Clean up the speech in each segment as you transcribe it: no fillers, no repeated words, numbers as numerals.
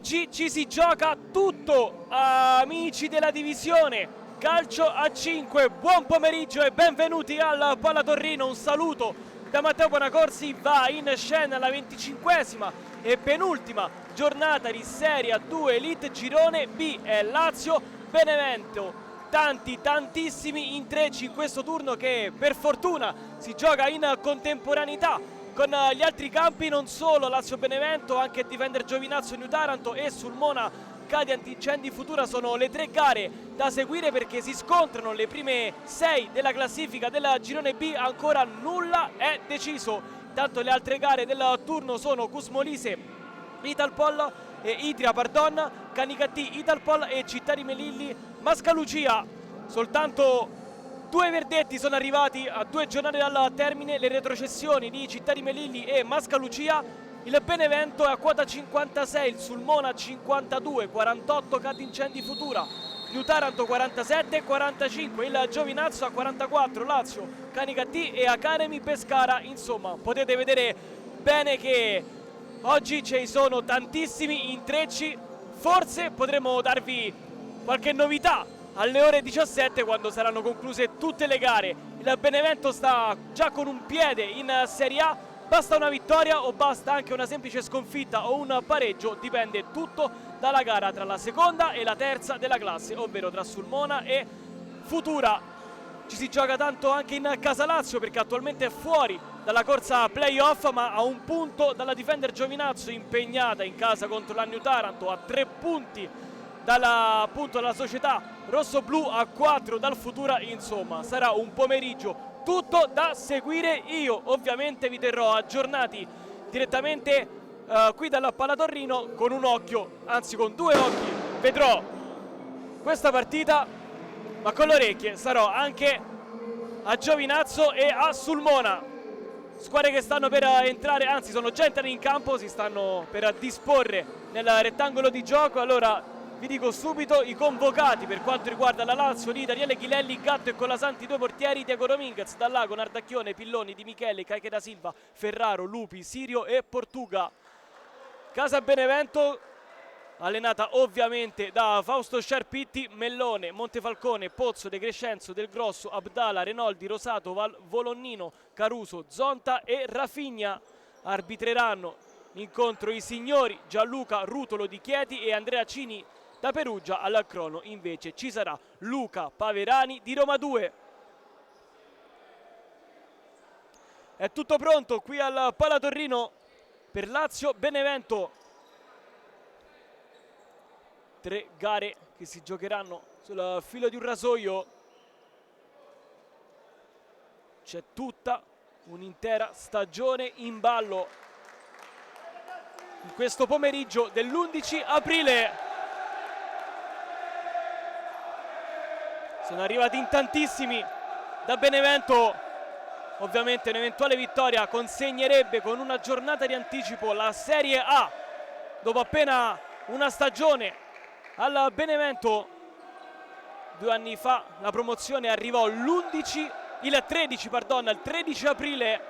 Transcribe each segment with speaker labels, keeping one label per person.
Speaker 1: Oggi ci si gioca tutto, amici della divisione calcio a 5. Buon pomeriggio e benvenuti al Palatorrino. Un saluto da Matteo Bonacorsi. Va in scena la 25esima e penultima giornata di Serie A2 Elite Girone B. È Lazio Benevento. Tantissimi intrecci in questo turno che per fortuna si gioca in contemporaneità con gli altri campi, non solo Lazio Benevento, anche Defender Giovinazzo New Taranto e Sulmona Cadi Antincendi Futura sono le tre gare da seguire, perché si scontrano le prime 6 della classifica della Girone B. Ancora nulla è deciso. Intanto le altre gare del turno sono Cusmolise Italpol e Idria Canicatti Italpol e Città di Melilli Mascalucia. Soltanto due verdetti sono arrivati a 2 giornate dal termine, le retrocessioni di Città di Melilli e Mascalucia. Il Benevento è a quota 56, il Sulmona 52, 48 Catincendi Futura, New Taranto 47, 45, il Giovinazzo a 44, Lazio, Canicatti e Academy Pescara. Insomma, potete vedere bene che oggi ci sono tantissimi intrecci. Forse potremo darvi qualche novità alle ore 17, quando saranno concluse tutte le gare. Il Benevento sta già con un piede in Serie A. Basta una vittoria o basta anche una semplice sconfitta o un pareggio, dipende tutto dalla gara tra la seconda e la terza della classe, ovvero tra Sulmona e Futura. Ci si gioca tanto anche in casa Lazio, perché attualmente è fuori dalla corsa playoff, ma a un punto dalla Defender Giovinazzo, impegnata in casa contro la New Taranto, a 3 punti dalla società rossoblu, a 4 dal Futura. Insomma, sarà un pomeriggio tutto da seguire. Io ovviamente vi terrò aggiornati direttamente qui dal Palatorrino, con un occhio, anzi con 2 occhi, vedrò questa partita, ma con le orecchie sarò anche a Giovinazzo e a Sulmona, squadre che stanno per entrare, anzi sono già entrate in campo, si stanno per disporre nel rettangolo di gioco. Allora vi dico subito i convocati per quanto riguarda la Lazio: di Daniele Ghilelli, Gatto e Colasanti 2 portieri, Diego Dominguez, Dallago, Nardacchione, Pilloni, Di Michele, Caiche da Silva, Ferraro, Lupi, Sirio e Portuga. Casa Benevento allenata ovviamente da Fausto Sciarpitti, Mellone, Montefalcone, Pozzo, De Crescenzo, Del Grosso, Abdala, Renoldi, Rosato, Volonnino, Caruso, Zonta e Rafinha. Arbitreranno l'incontro i signori Gianluca Rutolo di Chieti e Andrea Cini da Perugia. Al crono invece ci sarà Luca Paverani di Roma 2. È tutto pronto qui al Palatorrino per Lazio Benevento. 3 gare che si giocheranno sul filo di un rasoio. C'è tutta un'intera stagione in ballo in questo pomeriggio dell'11 aprile. Sono arrivati in tantissimi da Benevento. Ovviamente un'eventuale vittoria consegnerebbe con una giornata di anticipo la Serie A, dopo appena una stagione al Benevento. 2 anni fa la promozione arrivò il 13 aprile.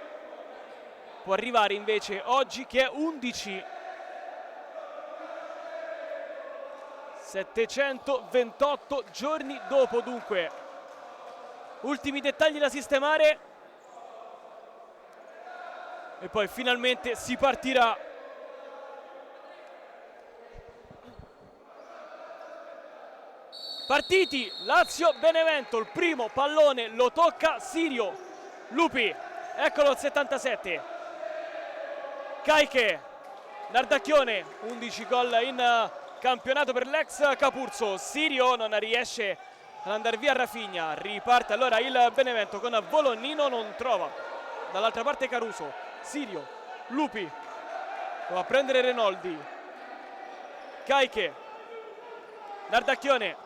Speaker 1: Può arrivare invece oggi che è 11. 728 giorni dopo, dunque. Ultimi dettagli da sistemare e poi finalmente si partirà. Partiti Lazio-Benevento, il primo pallone lo tocca Sirio. Lupi, eccolo il 77. Caiche, Nardacchione, 11 gol in campionato per l'ex Capurzo. Sirio non riesce ad andare via Rafinha, riparte allora il Benevento con Volonnino, non trova dall'altra parte Caruso. Sirio, Lupi, va a prendere Renoldi. Caiche, Nardacchione,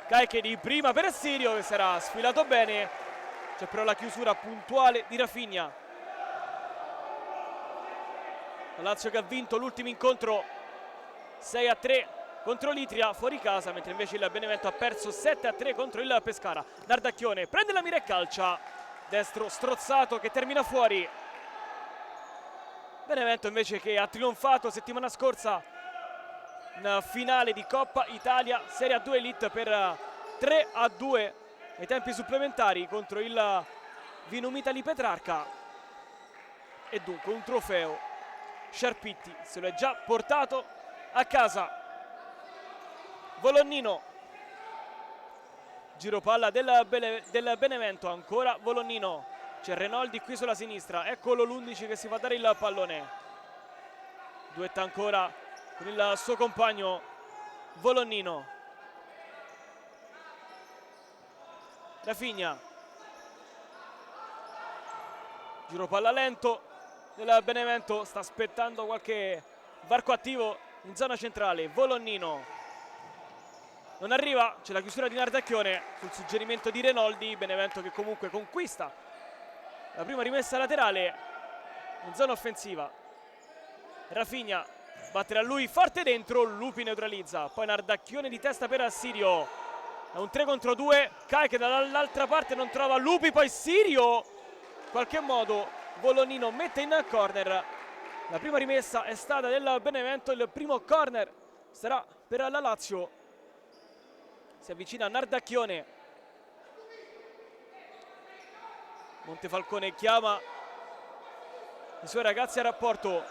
Speaker 1: Caiche di prima per Sirio che sarà sfilato bene. C'è però la chiusura puntuale di Rafinha. La Lazio che ha vinto l'ultimo incontro 6-3 contro l'Itria fuori casa, mentre invece il Benevento ha perso 7-3 contro il Pescara. Nardacchione prende la mira e calcia, destro strozzato che termina fuori. Benevento invece che ha trionfato settimana scorsa in finale di Coppa Italia Serie A2 Elite per 3-2 ai tempi supplementari contro il Vinum Italy Petrarca. E dunque un trofeo Sciarpitti se lo è già portato a casa. Volonnino, giro palla del Benevento, ancora Volonnino, c'è Renoldi qui sulla sinistra, eccolo l'11 che si fa dare il pallone, duetta ancora con il suo compagno Volonnino. Rafinha, giro palla lento del Benevento, sta aspettando qualche varco attivo in zona centrale. Volonnino non arriva, c'è la chiusura di Nardacchione sul suggerimento di Renoldi. Benevento che comunque conquista la prima rimessa laterale in zona offensiva. Rafinha, battere a lui, forte dentro, Lupi neutralizza, poi Nardacchione di testa per Sirio, è un 3 contro 2, Kai dall'altra parte non trova Lupi, poi Sirio, in qualche modo Volonnino mette in corner. La prima rimessa è stata del Benevento, il primo corner sarà per la Lazio. Si avvicina Nardacchione, Montefalcone chiama i suoi ragazzi a rapporto,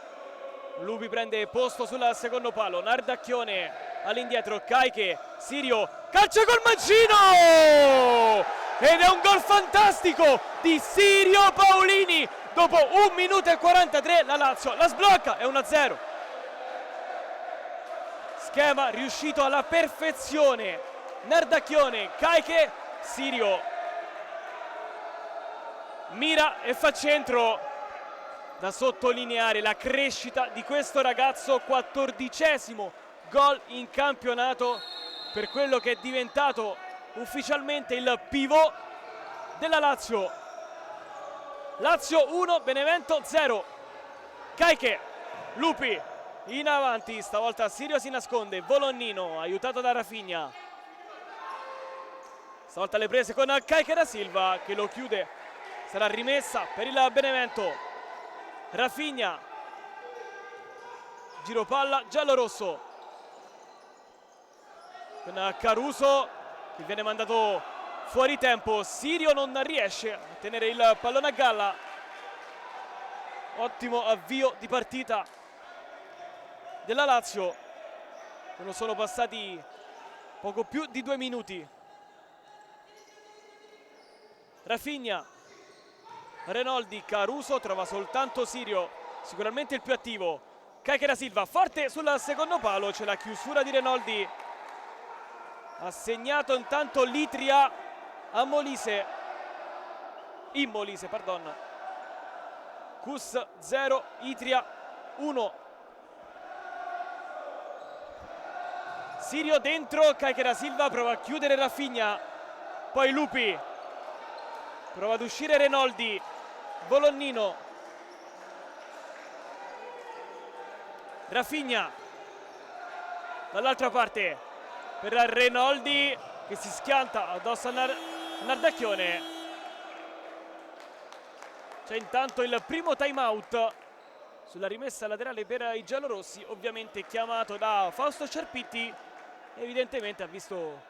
Speaker 1: Lupi prende posto sul secondo palo, Nardacchione all'indietro, Caiche, Sirio, calcio col mancino! Ed è un gol fantastico di Sirio Paolini! Dopo 1 minuto e 43 la Lazio la sblocca, è 1-0. Schema riuscito alla perfezione. Nardacchione, Caiche, Sirio mira e fa centro. Da sottolineare la crescita di questo ragazzo, 14° gol in campionato per quello che è diventato ufficialmente il pivot della Lazio. Lazio 1, Benevento 0. Caiche, Lupi in avanti, stavolta Sirio si nasconde, Volonnino aiutato da Rafinha, stavolta le prese con Caiche da Silva che lo chiude, sarà rimessa per il Benevento. Rafinha, giro palla giallo-rosso con Caruso che viene mandato fuori tempo. Sirio non riesce a tenere il pallone a galla. Ottimo avvio di partita della Lazio. Non sono passati poco più di 2 minuti. Rafinha, Renoldi, Caruso trova soltanto Sirio, sicuramente il più attivo. Caiche da Silva, forte sul secondo palo, c'è la chiusura di Renoldi. Ha segnato intanto l'Itria a Molise. Immolise, pardon. Cus 0, Itria 1. Sirio dentro, Caiche da Silva prova a chiudere Rafinha. Poi Lupi. Prova ad uscire Renoldi. Volonnino, Rafinha dall'altra parte per Renoldi che si schianta addosso a Nardacchione. C'è intanto il primo time out sulla rimessa laterale per i giallorossi, ovviamente chiamato da Fausto Sciarpitti. Evidentemente ha visto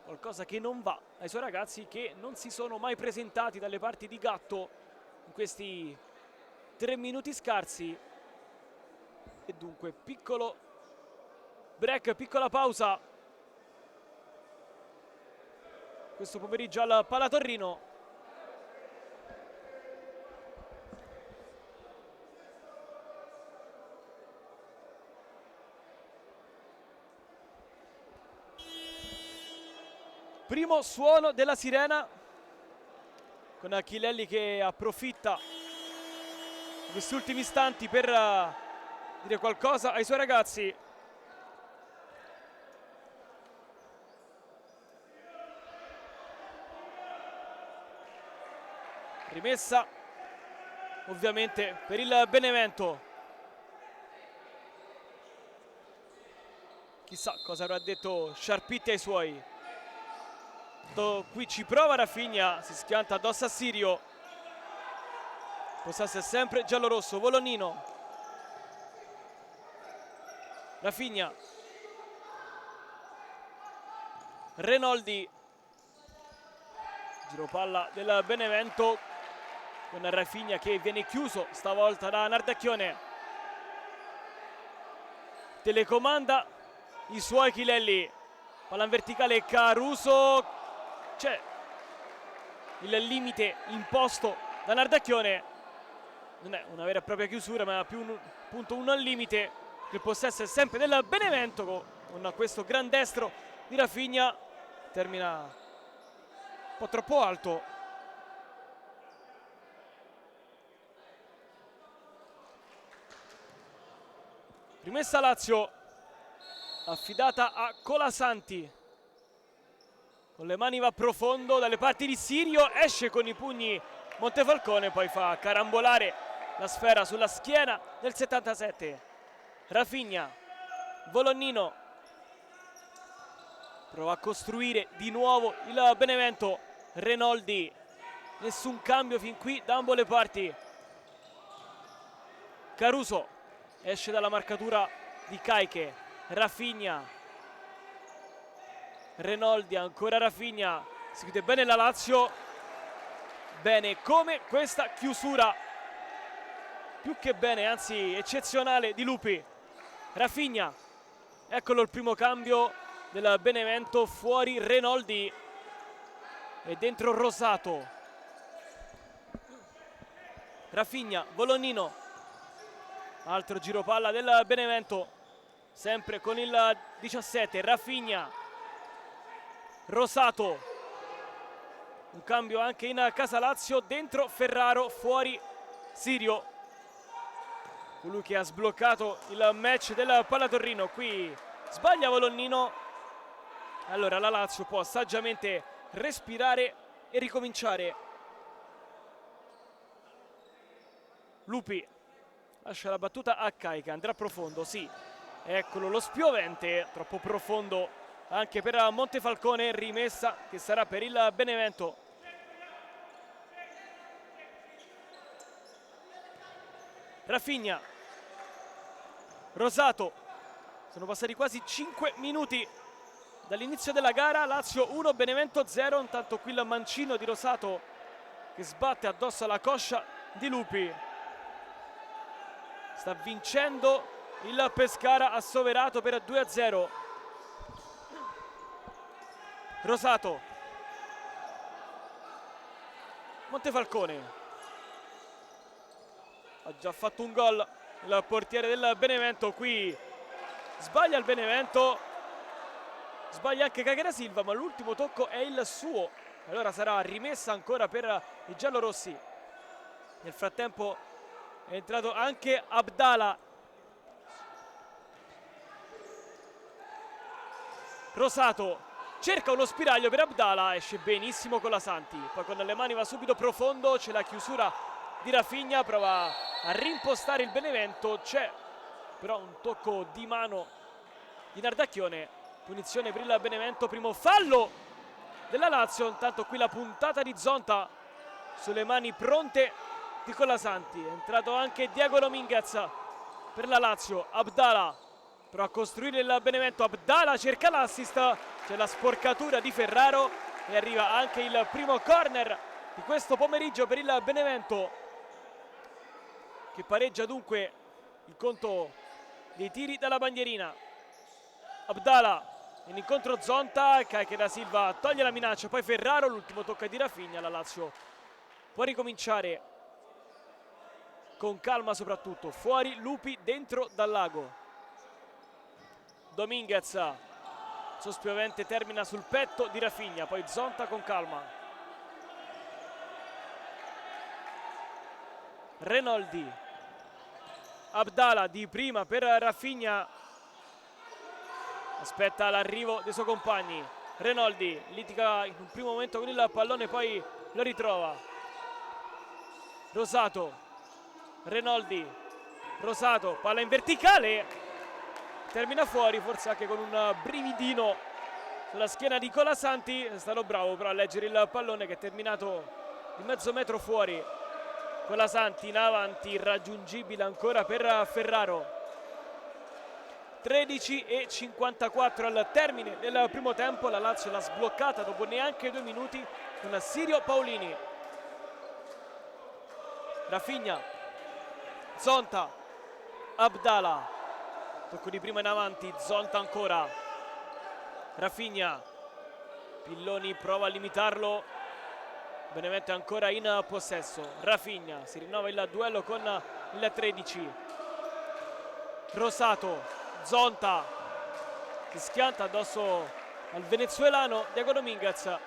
Speaker 1: qualcosa che non va ai suoi ragazzi che non si sono mai presentati dalle parti di Gatto in questi 3 minuti scarsi. E dunque piccolo break, piccola pausa questo pomeriggio al Palatorrino. Primo suono della sirena con Achillelli che approfitta di questi ultimi istanti per dire qualcosa ai suoi ragazzi. Rimessa ovviamente per il Benevento. Chissà cosa avrà detto Sciarpitti ai suoi. Qui ci prova Rafinha, si schianta addosso a Sirio. Possesso è sempre giallorosso. Volonnino, Rafinha, Renoldi, giro palla del Benevento con Rafinha che viene chiuso stavolta da Nardacchione, telecomanda i suoi Chilelli, palla in verticale Caruso, c'è il limite imposto da Nardacchione, non è una vera e propria chiusura ma più un limite. Il possesso è sempre del Benevento con questo gran destro di Rafinha, termina un po' troppo alto. Rimessa Lazio affidata a Colasanti, con le mani va profondo dalle parti di Sirio, esce con i pugni Montefalcone, poi fa carambolare la sfera sulla schiena del 77. Rafinha, Volonnino, prova a costruire di nuovo il Benevento. Renoldi, nessun cambio fin qui da ambo le parti. Caruso esce dalla marcatura di Caiche. Rafinha, Renoldi, ancora Rafinha, si chiude bene la Lazio. Bene come questa chiusura, più che bene, anzi eccezionale, di Lupi. Rafinha, eccolo il primo cambio del Benevento, fuori Renoldi e dentro Rosato. Rafinha, Volonnino, altro giro palla del Benevento, sempre con il 17. Rafinha, Rosato, un cambio anche in casa Lazio, dentro Ferraro, fuori Sirio, colui che ha sbloccato il match del Palatorrino. Qui sbaglia Volonnino, allora la Lazio può saggiamente respirare e ricominciare. Lupi lascia la battuta a Caica, andrà profondo, sì, eccolo lo spiovente, troppo profondo anche per Montefalcone, rimessa che sarà per il Benevento. Rafinha, Rosato, sono passati quasi 5 minuti dall'inizio della gara. Lazio 1, Benevento 0, intanto qui il mancino di Rosato che sbatte addosso alla coscia di Lupi. Sta vincendo il Pescara assoverato per 2-0. Rosato, Montefalcone, ha già fatto un gol il portiere del Benevento, qui sbaglia il Benevento, sbaglia anche Cagera Silva, ma l'ultimo tocco è il suo, allora sarà rimessa ancora per i giallorossi. Nel frattempo è entrato anche Abdala. Rosato cerca uno spiraglio per Abdala, esce benissimo Colasanti, poi con le mani va subito profondo, c'è la chiusura di Rafinha, prova a rimpostare il Benevento, c'è però un tocco di mano di Nardacchione, punizione per il Benevento, primo fallo della Lazio. Intanto qui la puntata di Zonta sulle mani pronte di Colasanti, è entrato anche Diego Dominguez per la Lazio. Abdala prova a costruire il Benevento, Abdala cerca l'assist, c'è la sporcatura di Ferraro e arriva anche il primo corner di questo pomeriggio per il Benevento, che pareggia dunque il conto dei tiri dalla bandierina. Abdala in incontro Zonta, Caiche da Silva toglie la minaccia, poi Ferraro, l'ultimo tocco di Rafinha. La Lazio può ricominciare con calma, soprattutto fuori Lupi, dentro Dallago. Dominguez, sospiovente, termina sul petto di Rafinha, poi Zonta con calma. Renoldi, Abdala di prima per Rafinha, aspetta l'arrivo dei suoi compagni. Renoldi litiga in un primo momento con il pallone, poi lo ritrova. Rosato, Renoldi, Rosato, palla in verticale, termina fuori, forse anche con un brividino sulla schiena di Colasanti. È stato bravo però a leggere il pallone, che è terminato di mezzo metro fuori. Colasanti in avanti, irraggiungibile ancora per Ferraro. 13:54 al termine del primo tempo. La Lazio l'ha sbloccata dopo neanche 2 minuti con Sirio Paolini. Rafinha, Zonta, Abdala, tocco di prima in avanti, Zonta ancora, Rafinha, Pilloni prova a limitarlo, Benevento è ancora in possesso. Rafinha, si rinnova il duello con il 13, Rosato, Zonta, si schianta addosso al venezuelano Diego Dominguez.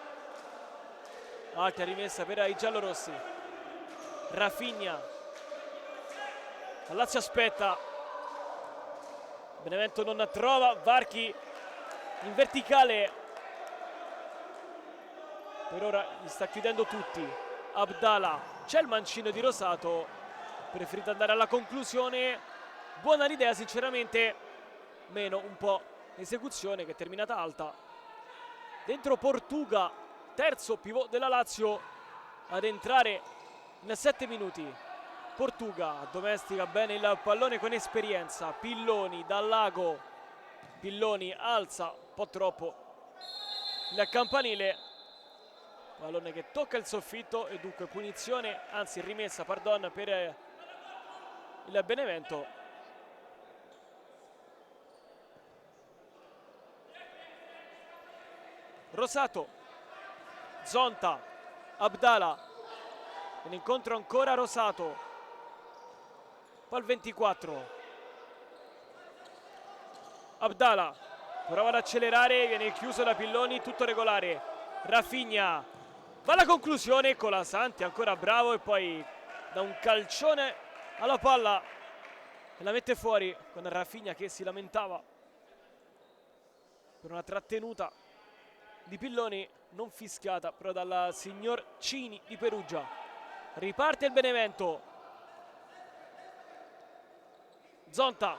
Speaker 1: Alta rimessa per i giallorossi. Rafinha, la Lazio aspetta, Benevento non trova varchi in verticale, per ora li sta chiudendo tutti. Abdala, c'è il mancino di Rosato, preferito andare alla conclusione. Buona l'idea sinceramente, meno un po' l'esecuzione che è terminata alta. Dentro Portuga, terzo pivot della Lazio ad entrare in 7 minuti. Portuga domestica bene il pallone con esperienza. Pilloni dal lago, Pilloni alza un po' troppo il campanile, pallone che tocca il soffitto e dunque punizione, anzi rimessa pardon per il Benevento. Rosato, Zonta, Abdala, in incontro ancora Rosato, poi il 24, Abdala prova ad accelerare, viene chiuso da Pilloni, tutto regolare. Rafinha va alla conclusione, Colasanti ancora bravo e poi da un calcione alla palla e la mette fuori con Rafinha che si lamentava per una trattenuta di Pilloni non fischiata però dal signor Cini di Perugia. Riparte il Benevento. Zonta,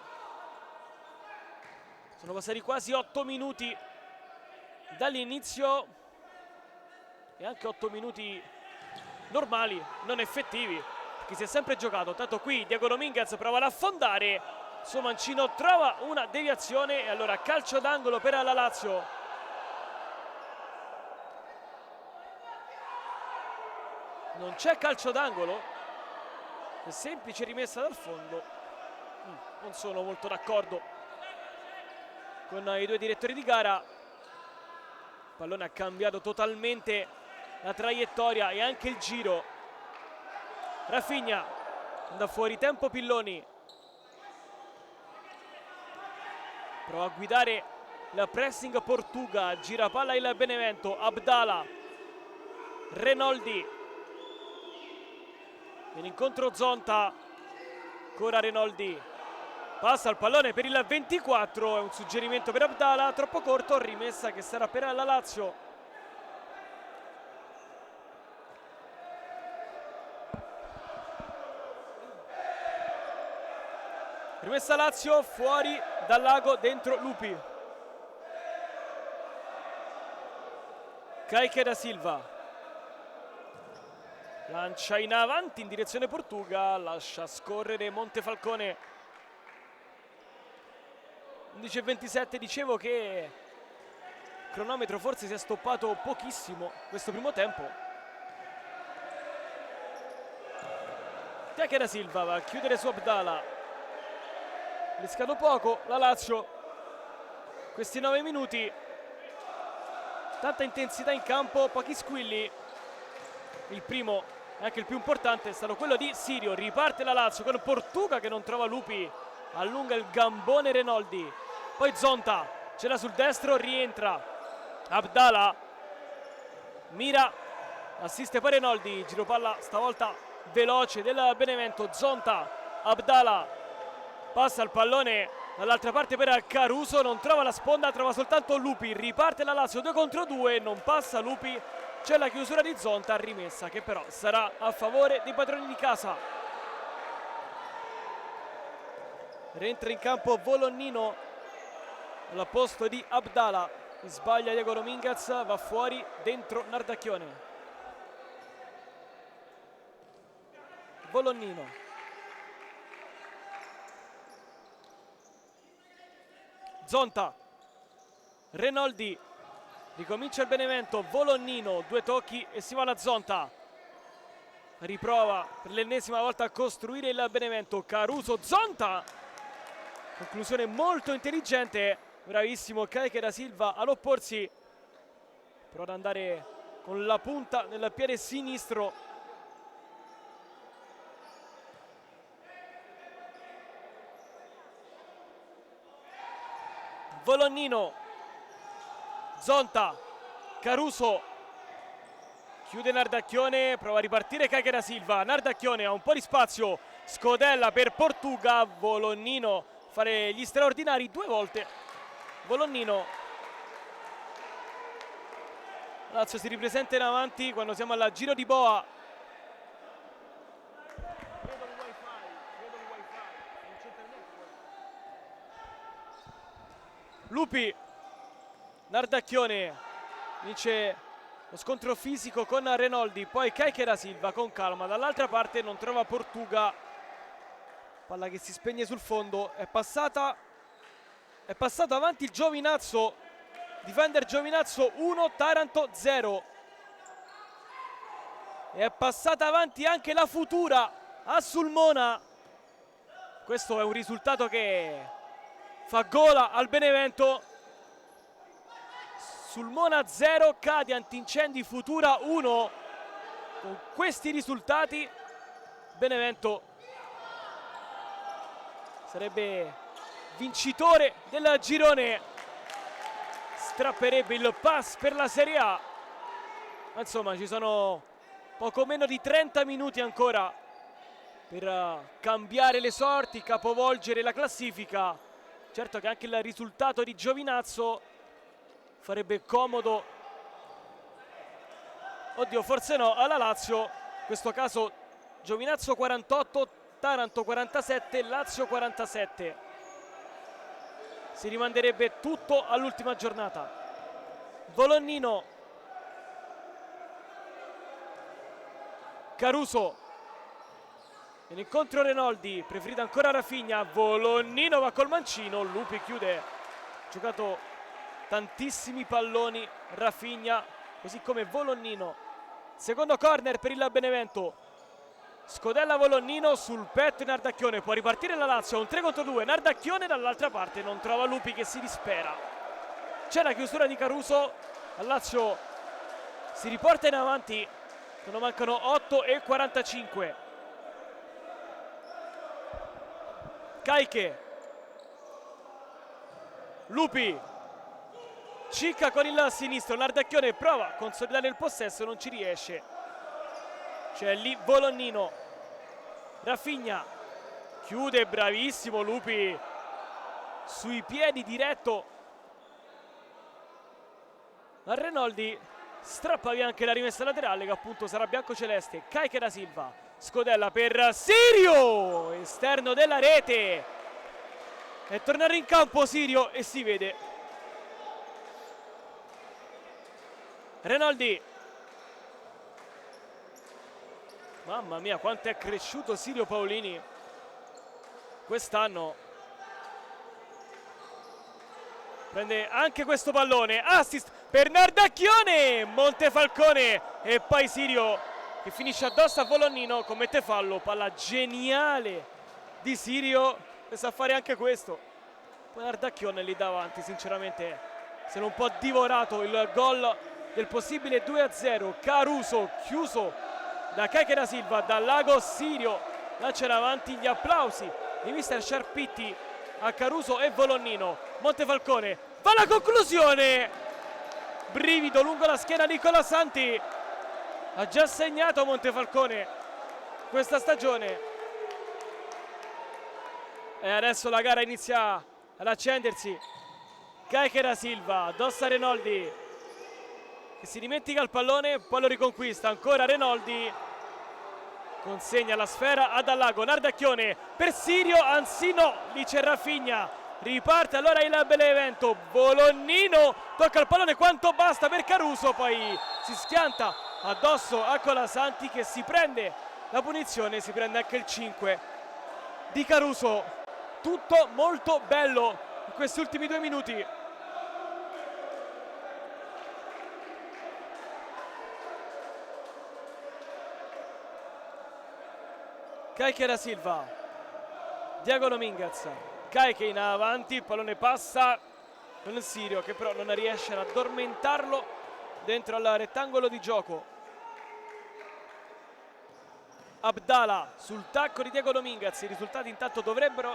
Speaker 1: sono passati quasi 8 minuti dall'inizio e anche 8 minuti normali, non effettivi, perché si è sempre giocato. Tanto qui Diego Dominguez prova ad affondare, suo mancino trova una deviazione e allora calcio d'angolo per la Lazio. Non c'è calcio d'angolo, è semplice rimessa dal fondo. Non sono molto d'accordo con i due direttori di gara. Il pallone ha cambiato totalmente la traiettoria e anche il giro. Rafinha, da fuori tempo Pilloni, prova a guidare il pressing Portuga, gira palla il Benevento. Abdala, Renoldi, in incontro Zonta, ancora Renoldi, passa il pallone per il 24, è un suggerimento per Abdala, troppo corto, rimessa che sarà per la Lazio. Rimessa Lazio, fuori dal lago, dentro Lupi. Caiche da Silva lancia in avanti in direzione Portuga, lascia scorrere Montefalcone. 11:27, dicevo che il cronometro forse si è stoppato pochissimo questo primo tempo. Caiche da Silva va a chiudere su Abdala, rischiato poco la Lazio questi 9 minuti, tanta intensità in campo, pochi squilli. Il primo e anche il più importante è stato quello di Sirio. Riparte la Lazio con Portuga che non trova Lupi, allunga il gambone Renoldi, poi Zonta ce l'ha sul destro, rientra Abdala, mira, assiste poi Renoldi, giro palla stavolta veloce del Benevento. Zonta, Abdala, passa il pallone dall'altra parte per Caruso, non trova la sponda, trova soltanto Lupi. Riparte la Lazio 2 contro 2, non passa Lupi, c'è la chiusura di Zonta, rimessa che però sarà a favore dei padroni di casa. Rientra in campo Volonnino al posto di Abdala, sbaglia Diego Dominguez, va fuori, dentro Nardacchione. Volonnino, Zonta, Renoldi, ricomincia il Benevento, Volonnino, 2 tocchi e si va alla Zonta. Riprova per l'ennesima volta a costruire il Benevento, Caruso, Zonta. Conclusione molto intelligente, bravissimo Kaique da Silva ad opporsi. Però ad andare con la punta nel piede sinistro. Volonnino, Zonta, Caruso. Chiude Nardacchione, prova a ripartire Kaique da Silva. Nardacchione ha un po' di spazio. Scodella per Portuga. Volonnino fare gli straordinari 2 volte. Volonnino. Lazio si ripresenta in avanti quando siamo al giro di boa. Lupi. Nardacchione vince lo scontro fisico con Renoldi, poi Kaique da Silva con calma, dall'altra parte non trova Portuga, palla che si spegne sul fondo, è passato avanti il Giovinazzo, difender Giovinazzo 1, Taranto 0, e è passata avanti anche la Futura a Sulmona. Questo è un risultato che fa gola al Benevento. Sulmona 0, Cadi Antincendi Futura 1. Con questi risultati Benevento sarebbe vincitore del girone, strapperebbe il pass per la Serie A. Ma insomma ci sono poco meno di 30 minuti ancora per cambiare le sorti, capovolgere la classifica. Certo che anche il risultato di Giovinazzo farebbe comodo, oddio forse no, alla Lazio. In questo caso Giovinazzo 48, Taranto 47, Lazio 47. Si rimanderebbe tutto all'ultima giornata. Volonnino, Caruso, in incontro Renoldi, preferita ancora Rafinha. Volonnino va col mancino, Lupi chiude, giocato tantissimi palloni Rafinha, così come Volonnino. Secondo corner per il Benevento. Scodella Volonnino sul petto di Nardacchione, può ripartire la Lazio, un 3 contro 2. Nardacchione dall'altra parte non trova Lupi che si dispera. C'è la chiusura di Caruso, la Lazio si riporta in avanti quando mancano 8 e 45. Kaique, Lupi, Cicca con il sinistro, Nardacchione prova a consolidare il possesso, non ci riesce. C'è lì Volonnino, Rafinha, chiude, bravissimo Lupi, sui piedi diretto a Renoldi, strappa via anche la rimessa laterale che appunto sarà biancoceleste. Kaique da Silva, scodella per Sirio, esterno della rete, è tornato in campo Sirio e si vede. Renoldi, mamma mia quanto è cresciuto Sirio Paolini quest'anno. Prende anche questo pallone, assist per Nardacchione, Montefalcone e poi Sirio che finisce addosso a Volonnino, commette fallo. Palla geniale di Sirio e sa fare anche questo. Poi Nardacchione lì davanti sinceramente se non può divorato il gol del possibile 2-0. Caruso chiuso da Kaique da Silva, dal Lago. Sirio lancia in avanti gli applausi di mister Sciarpitti a Caruso e Volonnino. Montefalcone fa la conclusione, brivido lungo la schiena di Nicola Santi. Ha già segnato Montefalcone questa stagione e adesso la gara inizia ad accendersi. Kaique da Silva addosso a Renoldi che si dimentica il pallone, poi lo riconquista ancora. Renoldi consegna la sfera ad Allago. Nardacchione per Sirio, anzi no, lì c'è Rafinha. Riparte allora il Benevento. Volonnino tocca il pallone quanto basta per Caruso, poi si schianta addosso a Colasanti che si prende la punizione, si prende anche il 5 di Caruso. Tutto molto bello in questi ultimi 2 minuti. Kayke da Silva, Diego Dominguez, Kayke in avanti, il pallone passa con il Sirio che però non riesce ad addormentarlo dentro al rettangolo di gioco. Abdala sul tacco di Diego Dominguez, i risultati intanto dovrebbero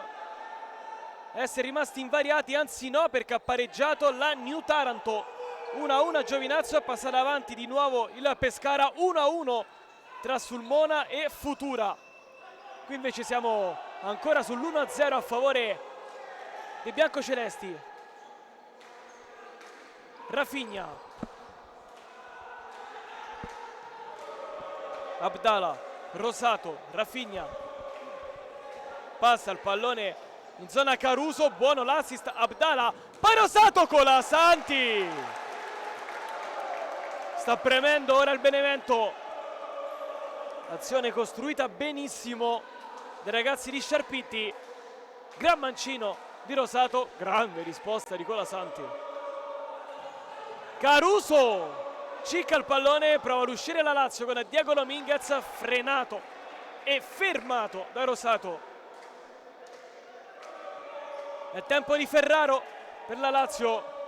Speaker 1: essere rimasti invariati, anzi no, perché ha pareggiato la New Taranto 1-1 a Giovinazzo, è passato avanti di nuovo il Pescara 1-1 tra Sulmona e Futura. Qui invece siamo ancora sull'1-0 a favore dei biancocelesti. Rafinha, Abdala, Rosato, Rafinha, passa il pallone in zona Caruso, buono l'assist Abdala, poi Rosato con la Santi, sta premendo ora il Benevento. Azione costruita benissimo dai ragazzi di Sciarpitti, gran mancino di Rosato, grande risposta di Colasanti. Caruso cicca il pallone, prova ad uscire la Lazio con Diego Dominguez, frenato e fermato da Rosato. È tempo di Ferraro per la Lazio,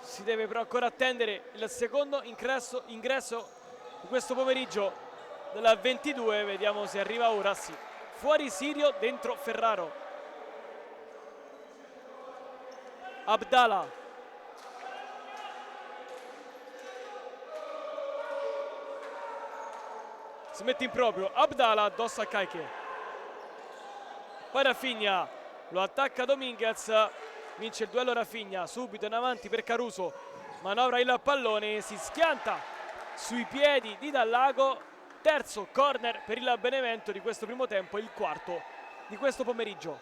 Speaker 1: si deve però ancora attendere il secondo ingresso di questo pomeriggio della 22, vediamo se arriva ora. Sì, fuori Sirio, dentro Ferraro. Abdala, si mette in proprio Abdala addosso a Kayke, poi Rafinha lo attacca Dominguez, vince il duello Rafinha, subito in avanti per Caruso, manovra il pallone, si schianta sui piedi di Dallago. Terzo corner per il Benevento di questo primo tempo, il quarto di questo pomeriggio.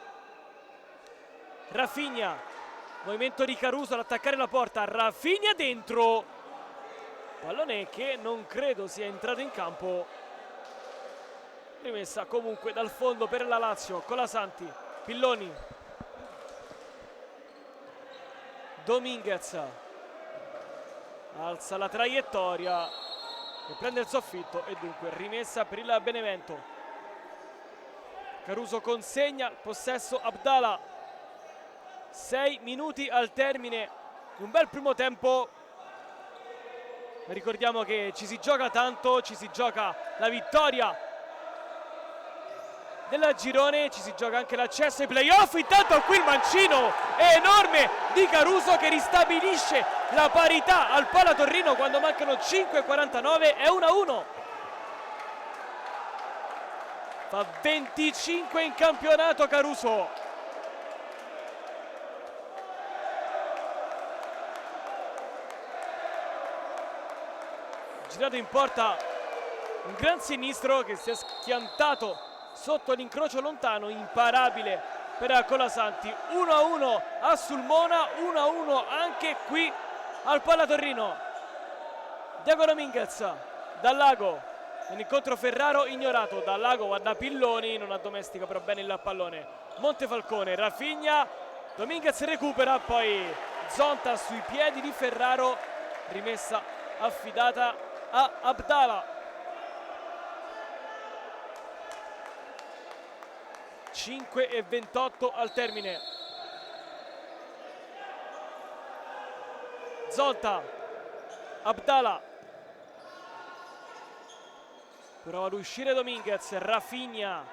Speaker 1: Rafinha, movimento di Caruso ad attaccare la porta, Rafinha dentro, pallone che non credo sia entrato in campo, rimessa comunque dal fondo per la Lazio. Colasanti, Pilloni, Dominguez alza la traiettoria e prende il soffitto e dunque rimessa per il Benevento. Caruso consegna il possesso Abdala. 6 minuti al termine di un bel primo tempo. Ricordiamo che ci si gioca tanto, ci si gioca la vittoria del girone, ci si gioca anche l'accesso ai playoff. Intanto qui il mancino è enorme di Caruso che ristabilisce la parità al Pala Torino quando mancano 5:49, è 1-1. Fa 25 in campionato Caruso. Girato in porta un gran sinistro che si è schiantato sotto l'incrocio lontano, imparabile per Colasanti. 1-1 a Sulmona, 1-1 anche qui al Pala Torino. Diego Dominguez, Dallago, nell'incontro Ferraro ignorato, Dallago guarda Pilloni, non addomestica però bene il pallone. Montefalcone, Rafinha, Dominguez recupera, poi Zonta sui piedi di Ferraro, rimessa affidata a Abdala. 5:28 al termine. Zonta, Abdala, prova ad uscire Dominguez, Rafinha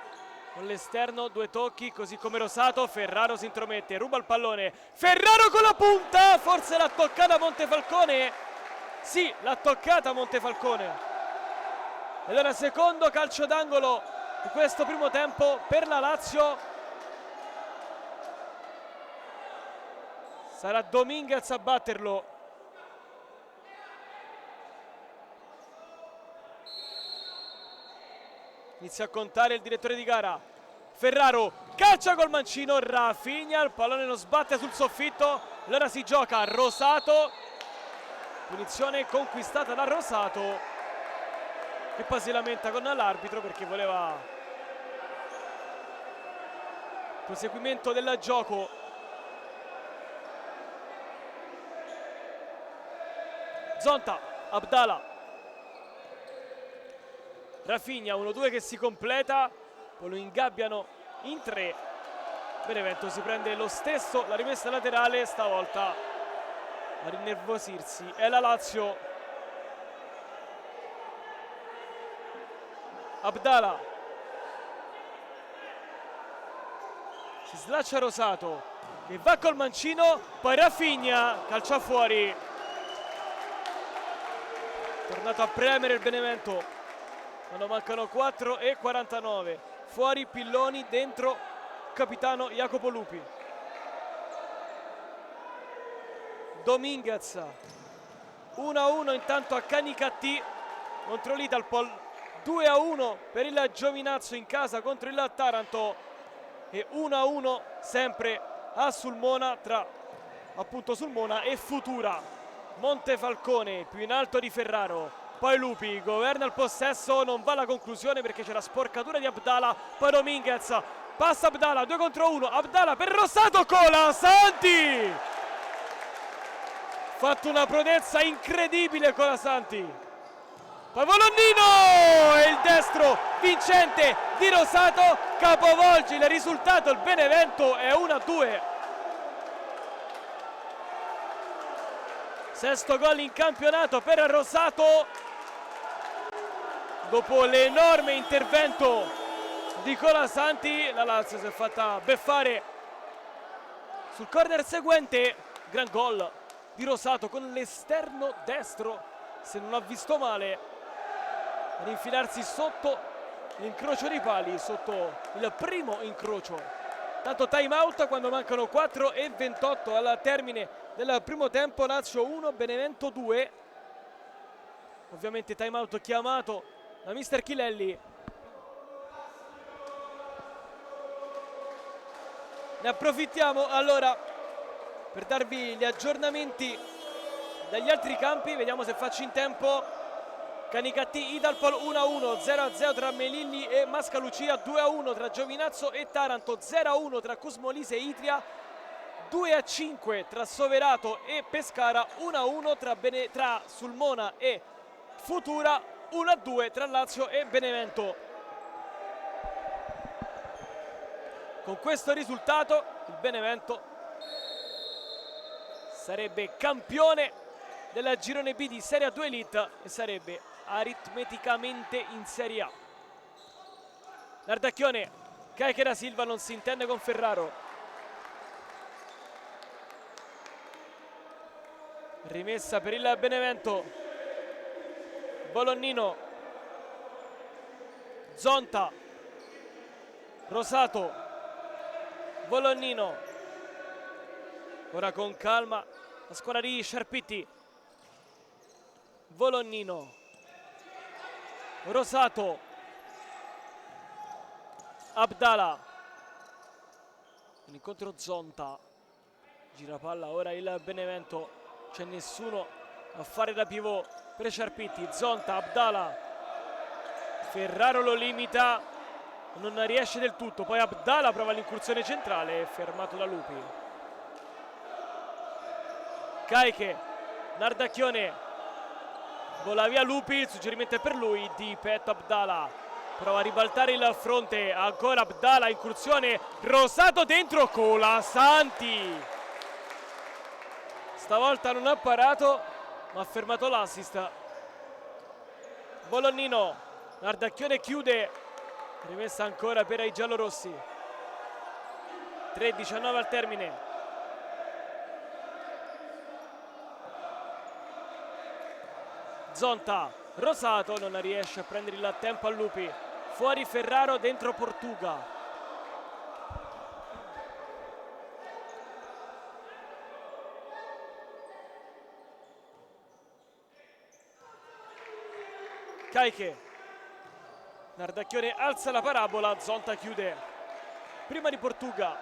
Speaker 1: con l'esterno, 2 tocchi così come Rosato, Ferraro si intromette, ruba il pallone, Ferraro con la punta, forse l'ha toccata Montefalcone, sì, l'ha toccata Montefalcone. E allora secondo calcio d'angolo di questo primo tempo per la Lazio. Sarà Dominguez a batterlo. Inizia a contare il direttore di gara. Ferraro calcia col mancino, Rafinha, il pallone non sbatte sul soffitto, allora si gioca Rosato, punizione conquistata da Rosato che poi si lamenta con l'arbitro perché voleva Proseguimento del gioco. Zonta, Abdala, Rafinha, 1-2 che si completa, poi lo ingabbiano in 3. Benevento si prende lo stesso, la rimessa laterale, stavolta a rinnervosirsi è la Lazio. Abdala, si slaccia Rosato che va col mancino, poi Rafinha calcia fuori. Tornato a premere il Benevento quando mancano 4:49. Fuori Pilloni, dentro capitano Jacopo Lupi. Dominguez, 1-1 intanto a Canicattì contro l'Italpol, 2-1 per il Giovinazzo in casa contro il Taranto e 1-1 sempre a Sulmona tra appunto Sulmona e Futura. Montefalcone più in alto di Ferraro, poi Lupi governa il possesso, non va alla conclusione perché c'è la sporcatura di Abdala, poi Dominguez, passa Abdala, 2 contro 1, Abdala per Rosato, Colasanti! Fatto una prodezza incredibile Colasanti. Poi Volonnino e il destro vincente di Rosato capovolge il risultato, il Benevento è 1-2. Sesto gol in campionato per Rosato dopo l'enorme intervento di Colasanti. La Lazio si è fatta beffare sul corner seguente. Gran gol di Rosato con l'esterno destro, se non ha visto male, ad infilarsi sotto l'incrocio dei pali, sotto il primo incrocio. Tanto time out quando mancano 4:28 al termine del primo tempo. Lazio 1, Benevento 2. Ovviamente time out chiamato da mister Chilelli. Ne approfittiamo allora per darvi gli aggiornamenti dagli altri campi. Vediamo se faccio in tempo. Canicattì Italpol 1-1, 0-0 tra Melilli e Mascalucia, 2-1 tra Giovinazzo e Taranto, 0-1 tra Cusmolise e Itria, 2-5 tra Soverato e Pescara, 1-1 tra Sulmona e Futura, 1-2 tra Lazio e Benevento. Con questo risultato il Benevento sarebbe campione del girone B di Serie A2 Elite e sarebbe aritmeticamente in Serie A. Nardacchione, Caiche da Silva non si intende con Ferraro. Rimessa per il Benevento. Bolonnino, Zonta, Rosato, Bolonnino. Ora con calma la squadra di Sciarpitti. Bolonnino, Rosato, Abdala, l'incontro Zonta, gira palla ora il Benevento, c'è nessuno a fare da pivot per Sciarpitti. Zonta, Abdala, Ferraro lo limita, non riesce del tutto, poi Abdala prova l'incursione centrale, fermato da Lupi. Caiche, Nardacchione, vola via Lupi, il suggerimento è per lui, di petto Abdala, prova a ribaltare il fronte, ancora Abdala, incursione, Rosato dentro, Colasanti. Stavolta non ha parato, ma ha fermato l'assist. Bolonnino, Nardacchione chiude, rimessa ancora per i giallorossi. 3:19 al termine. Zonta, Rosato non riesce a prendere il tempo a Lupi, fuori Ferraro, dentro Portuga. Caiche, Nardacchione alza la parabola, Zonta chiude prima di Portuga.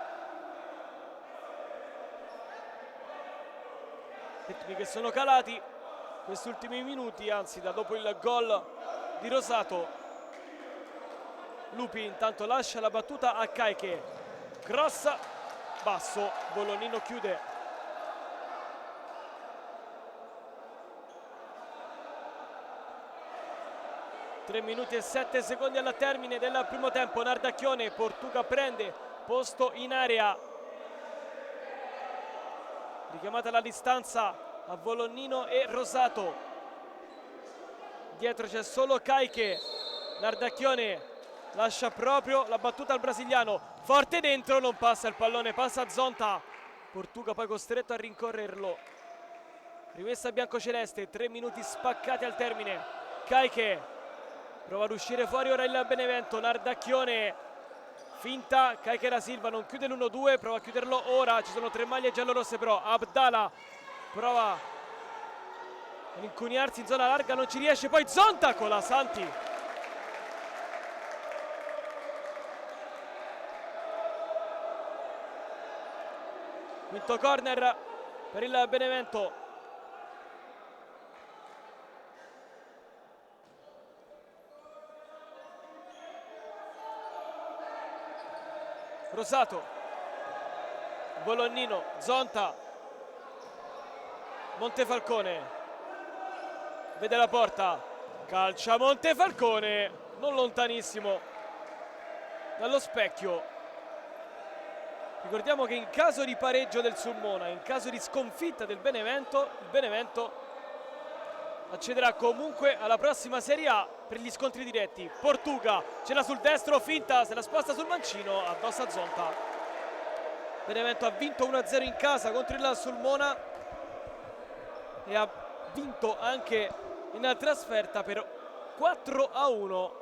Speaker 1: Ritmi che sono calati questi ultimi minuti, anzi da dopo il gol di Rosato. Lupi intanto lascia la battuta a Caiche, cross basso, Bolognino chiude. Tre minuti e 7 secondi alla termine del primo tempo. Nardacchione, Portuga prende posto in area, richiamata la distanza a Bolognino e Rosato. Dietro c'è solo Caiche. Nardacchione lascia proprio la battuta al brasiliano, forte dentro, non passa il pallone, passa a Zonta. Portuga poi costretto a rincorrerlo. Rimessa biancoceleste, 3 minuti spaccati al termine. Caiche prova ad uscire fuori ora il Benevento. Nardacchione finta, Caiche da Silva non chiude l'1-2, prova a chiuderlo ora. Ci sono 3 maglie giallorosse però. Abdala prova ad incunearsi in zona larga, non ci riesce, poi Zonta con la Santi. Quinto corner per il Benevento. Rosato, Bolognino, Zonta, Montefalcone, vede la porta, calcia Montefalcone, non lontanissimo dallo specchio. Ricordiamo che in caso di pareggio del Sulmona, in caso di sconfitta del Benevento, il Benevento accederà comunque alla prossima Serie A per gli scontri diretti. Portuga ce l'ha sul destro, finta, se la sposta sul mancino, addosso a Zonta. Benevento ha vinto 1-0 in casa contro il Sulmona e ha vinto anche in trasferta per 4-1.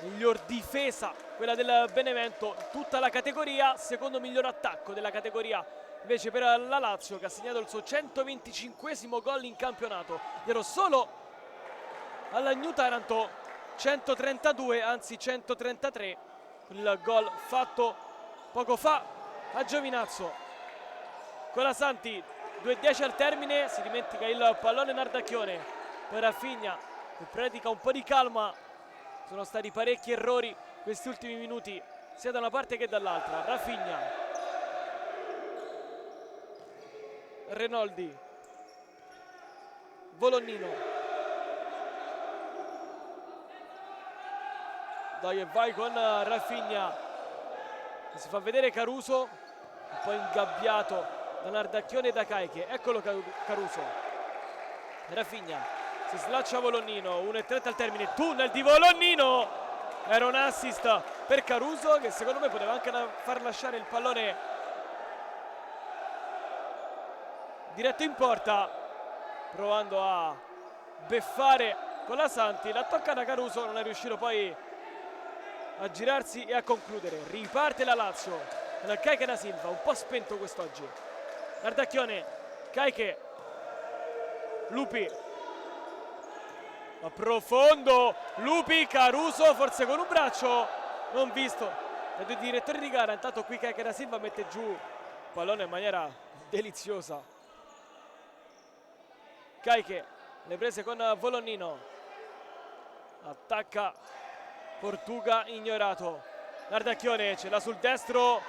Speaker 1: Miglior difesa quella del Benevento, tutta la categoria, secondo miglior attacco della categoria invece per la Lazio, che ha segnato il suo 125esimo gol in campionato. Ero solo alla New Taranto, 132, anzi 133, con il gol fatto poco fa a Giovinazzo. Colasanti, 2-10 al termine, si dimentica il pallone Nardacchione, poi Rafinha che predica un po' di calma. Sono stati parecchi errori questi ultimi minuti, sia da una parte che dall'altra. Rafinha, Renoldi, Bolognino, dai e vai con Rafinha, si fa vedere Caruso, un po' ingabbiato da Nardacchione e da Caiche. Eccolo Caruso. Rafinha, si slaccia Bolognino, 1:30 al termine, tunnel di Bolognino, era un assist per Caruso che secondo me poteva anche far lasciare il pallone diretto in porta, provando a beffare con la Santi. La toccata Caruso, non è riuscito poi a girarsi e a concludere. Riparte la Lazio con Caiche da Silva, un po' spento quest'oggi. Nardacchione, Caiche, Lupi, a profondo, Lupi, Caruso forse con un braccio, non visto dai due direttori di gara. Intanto qui Caiche da Silva mette giù il pallone in maniera deliziosa. Caiche, le prese con Bolognino, attacca Portuga, ignorato. Nardacchione ce l'ha sul destro,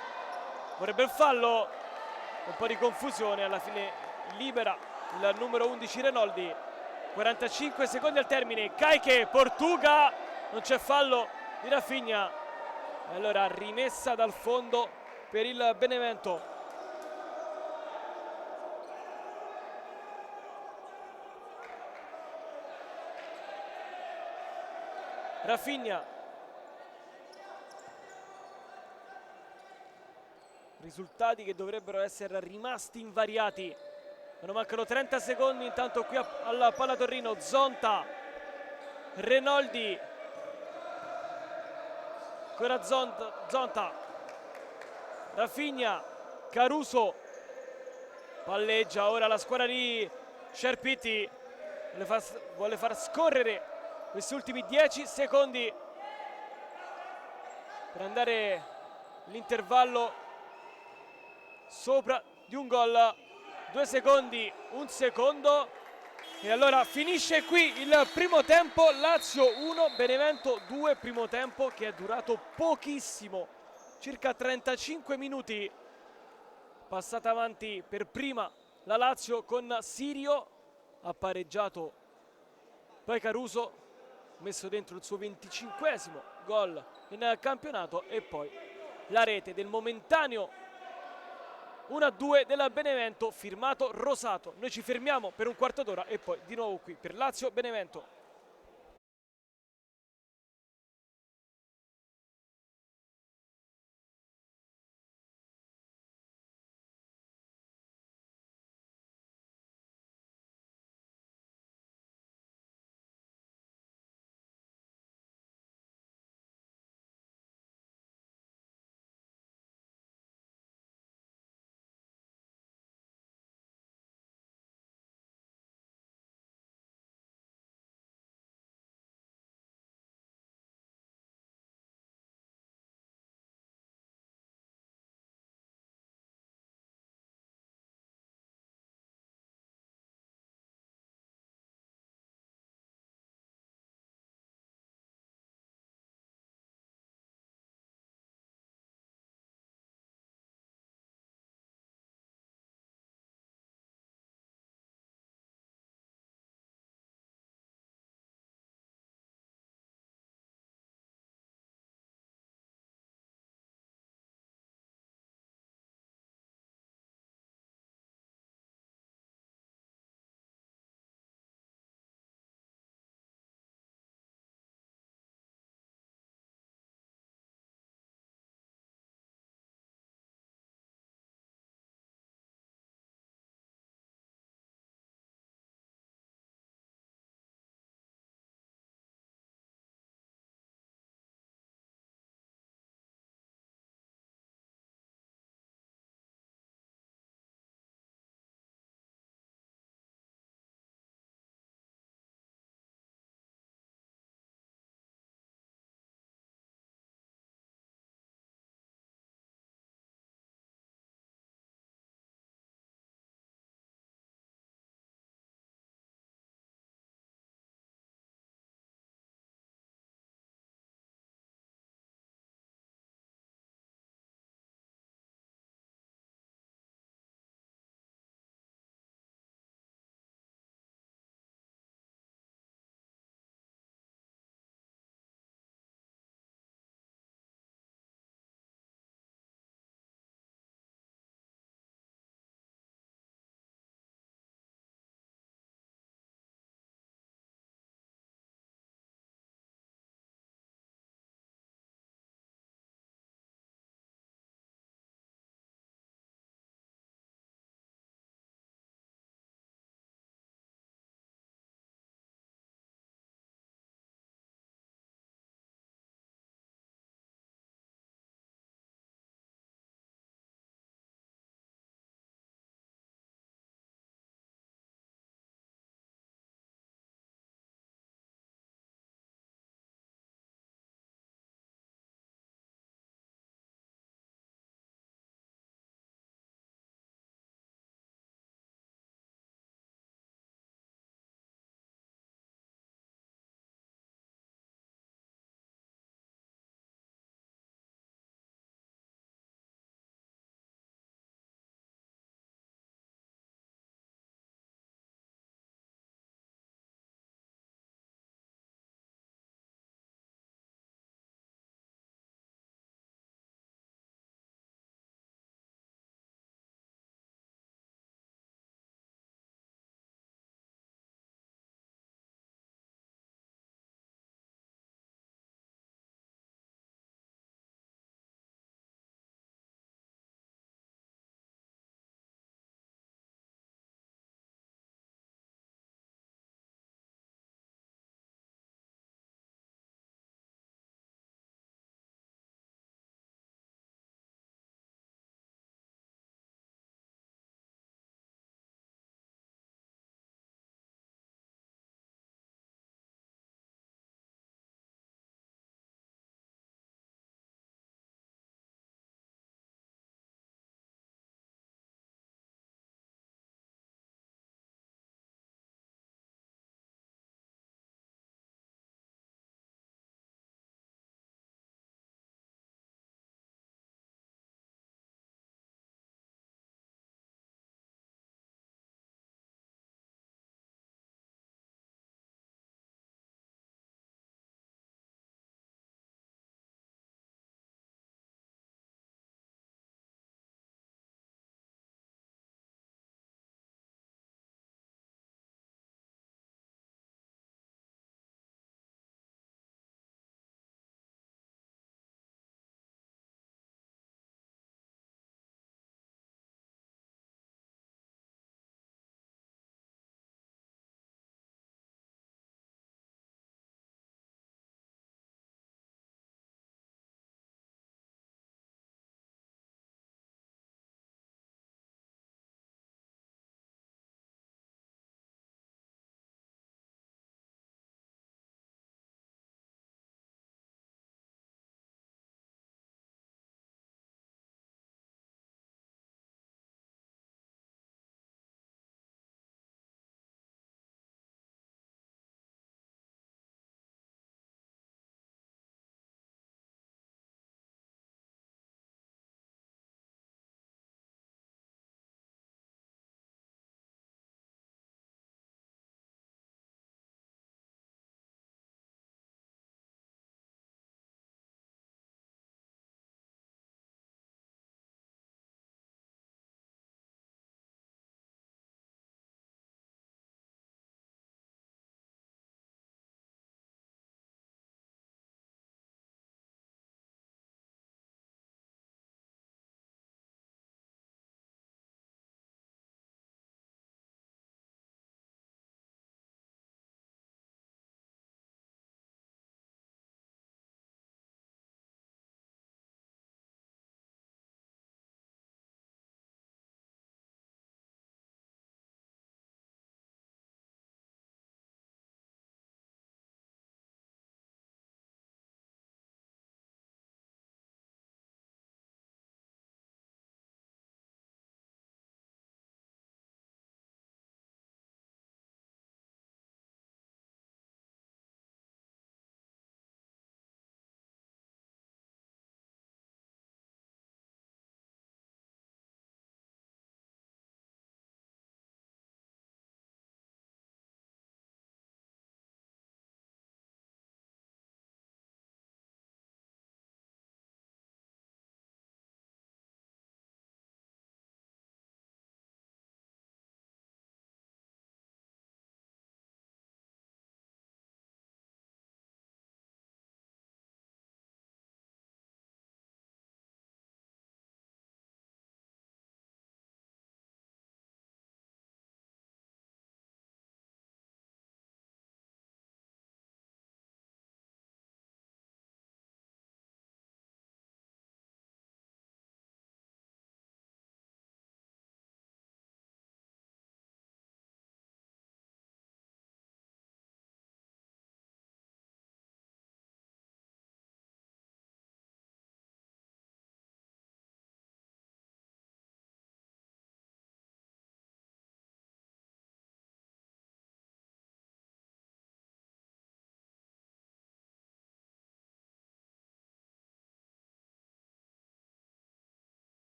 Speaker 1: vorrebbe il fallo, un po' di confusione, alla fine libera il numero 11 Renoldi. 45 secondi al termine, Caiche, Portuga, non c'è fallo di Rafinha, e allora rimessa dal fondo per il Benevento. Rafinha, risultati che dovrebbero essere rimasti invariati. Non mancano 30 secondi, intanto qui alla Palla Torino, Zonta, Renoldi, ancora Zonta, Rafinha, Caruso, palleggia ora la squadra di Scerpiti, vuole far scorrere questi ultimi 10 secondi per andare l'intervallo sopra di un gol. 2 secondi, 1 secondo, e allora finisce qui il primo tempo. Lazio 1, Benevento 2, primo tempo che è durato pochissimo, circa 35 minuti passata avanti per prima la Lazio con Sirio, ha pareggiato poi Caruso, messo dentro il suo 25esimo gol in campionato, e poi la rete del momentaneo 1-2 della Benevento, firmato Rosato. Noi ci fermiamo per un quarto d'ora e poi di nuovo qui per Lazio-Benevento.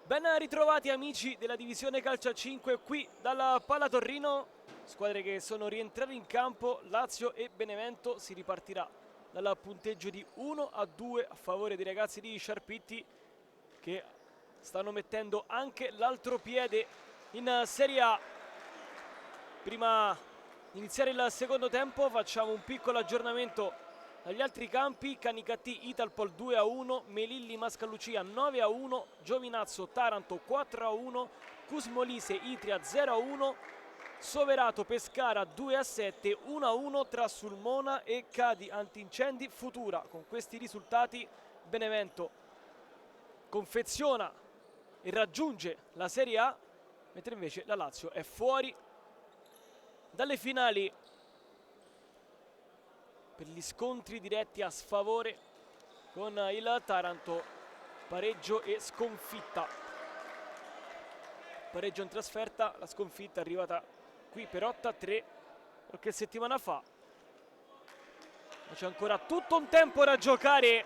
Speaker 1: Ben ritrovati amici della divisione calcio a 5 qui dalla Palla Torrino, squadre che sono rientrate in campo. Lazio e Benevento. Si ripartirà dal punteggio di 1-2 a favore dei ragazzi di Sciarpitti, che stanno mettendo anche l'altro piede in Serie A. Prima di iniziare il secondo tempo facciamo un piccolo aggiornamento agli altri campi. Canicattì Italpol 2-1, Melilli Mascalucia 9-1, Giovinazzo Taranto 4-1, Cusmolise Itria 0-1, Soverato Pescara 2-7, 1-1 tra Sulmona e Cadi Antincendi Futura. Con questi risultati Benevento confeziona e raggiunge la Serie A, mentre invece la Lazio è fuori dalle finali per gli scontri diretti a sfavore con il Taranto. Pareggio e sconfitta. Pareggio in trasferta, la sconfitta è arrivata qui per 8-3 qualche settimana fa. Ma c'è ancora tutto un tempo da giocare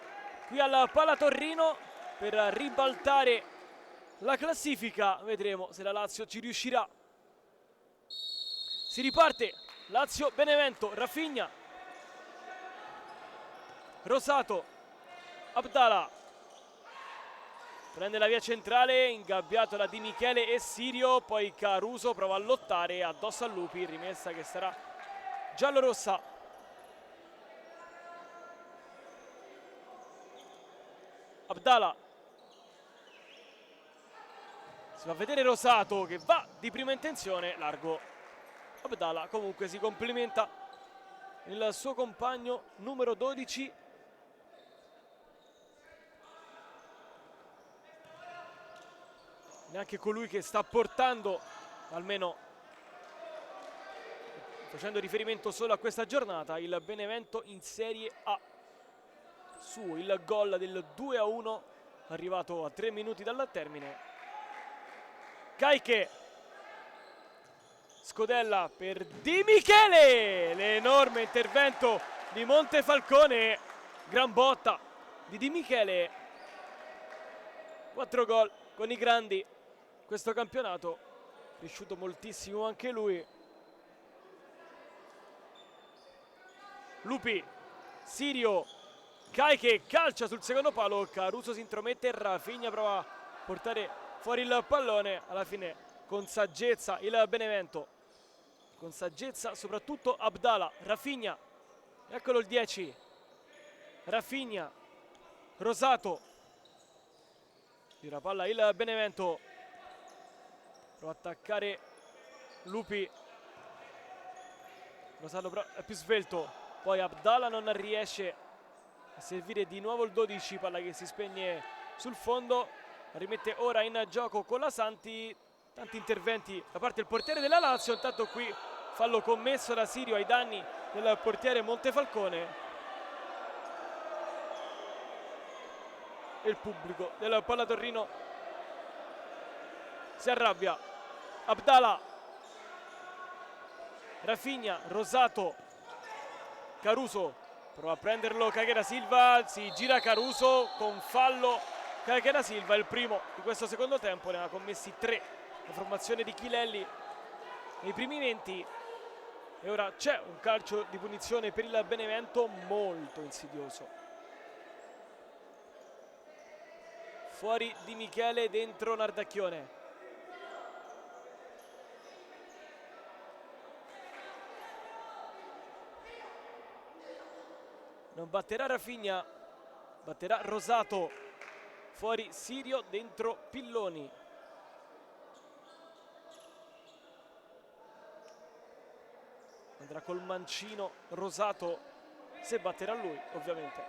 Speaker 1: qui alla Palla Torrino per ribaltare la classifica. Vedremo se la Lazio ci riuscirà. Si riparte, Lazio-Benevento, Rafinha, Rosato, Abdala, prende la via centrale, ingabbiato da Di Michele e Sirio, poi Caruso prova a lottare addosso a Lupi, rimessa che sarà giallorossa. Abdala, si fa vedere Rosato che va di prima intenzione, largo. Abdala comunque si complimenta il suo compagno numero 12. Neanche colui che sta portando, almeno facendo riferimento solo a questa giornata, il Benevento in Serie A. Suo il gol del 2-1 arrivato a 3 minuti dal termine. Caiche, scodella per Di Michele, l'enorme intervento di Montefalcone, gran botta di Di Michele. 4 gol con i grandi questo campionato, cresciuto moltissimo anche lui. Lupi, Sirio, Caiche calcia sul secondo palo, Caruso si intromette, Rafinha prova a portare fuori il pallone. Alla fine con saggezza il Benevento, con saggezza soprattutto Abdala. Rafinha, eccolo il 10, Rafinha, Rosato, gira palla il Benevento, prova a attaccare Lupi, Rosato però è più svelto, poi Abdala non riesce a servire di nuovo il 12, palla che si spegne sul fondo, rimette ora in gioco Colasanti. Tanti interventi da parte del portiere della Lazio, intanto qui fallo commesso da Sirio ai danni del portiere Montefalcone. E il pubblico del Palla Torrino si arrabbia. Abdala, Rafinha, Rosato, Caruso prova a prenderlo Caiche da Silva, si gira Caruso con fallo. Caiche da Silva, il primo di questo secondo tempo, ne ha commessi 3 la formazione di Chilelli nei primi 20. E ora c'è un calcio di punizione per il Benevento molto insidioso. Fuori Di Michele, dentro Nardacchione. Non batterà Rafinha, batterà Rosato. Fuori Sirio, dentro Pilloni. Andrà col mancino Rosato, se batterà lui ovviamente.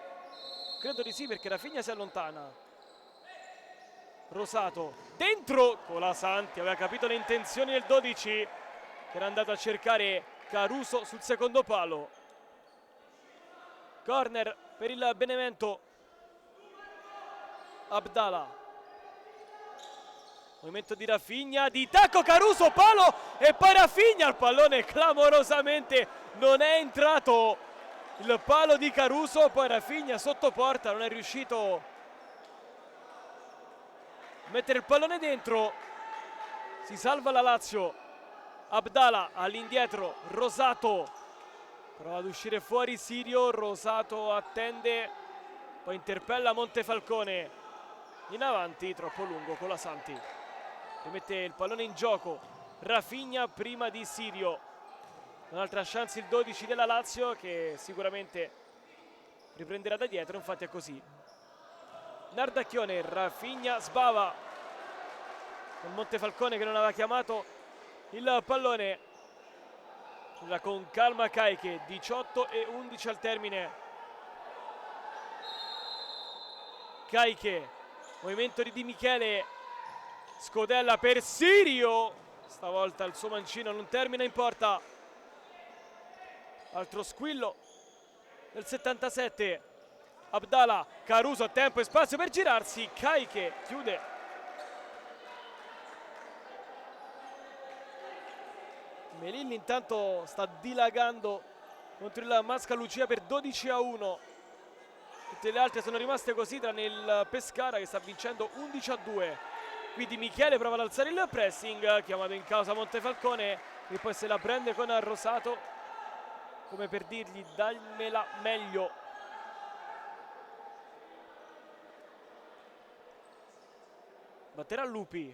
Speaker 1: Credo di sì, perché Rafinha si allontana. Rosato dentro, Colasanti aveva capito le intenzioni del 12 che era andato a cercare Caruso sul secondo palo. Corner per il Benevento. Abdala, movimento di Rafinha, di tacco Caruso, palo e poi Rafinha, il pallone clamorosamente non è entrato, il palo di Caruso, poi Rafinha sotto porta non è riuscito mettere il pallone dentro. Si salva la Lazio. Abdala all'indietro, Rosato prova ad uscire fuori, Sirio, Rosato attende, poi interpella Montefalcone in avanti, troppo lungo Colasanti, rimette il pallone in gioco, Rafinha prima di Sirio, un'altra chance il 12 della Lazio che sicuramente riprenderà da dietro, infatti è così. Nardacchione, Rafinha sbava con Montefalcone che non aveva chiamato il pallone, con calma Caiche, 18 e 11 al termine. Caiche, movimento di Michele, scodella per Sirio, stavolta il suo mancino non termina in porta. Altro squillo del 77. Abdala, Caruso, tempo e spazio per girarsi, Caiche chiude. Melilli intanto sta dilagando contro il Mascalucia per 12 a 1. Tutte le altre sono rimaste così, tranne il Pescara che sta vincendo 11 a 2. Quindi Michele prova ad alzare il pressing, chiamato in causa Montefalcone e poi se la prende con Rosato come per dirgli dammela meglio. Batterà Lupi,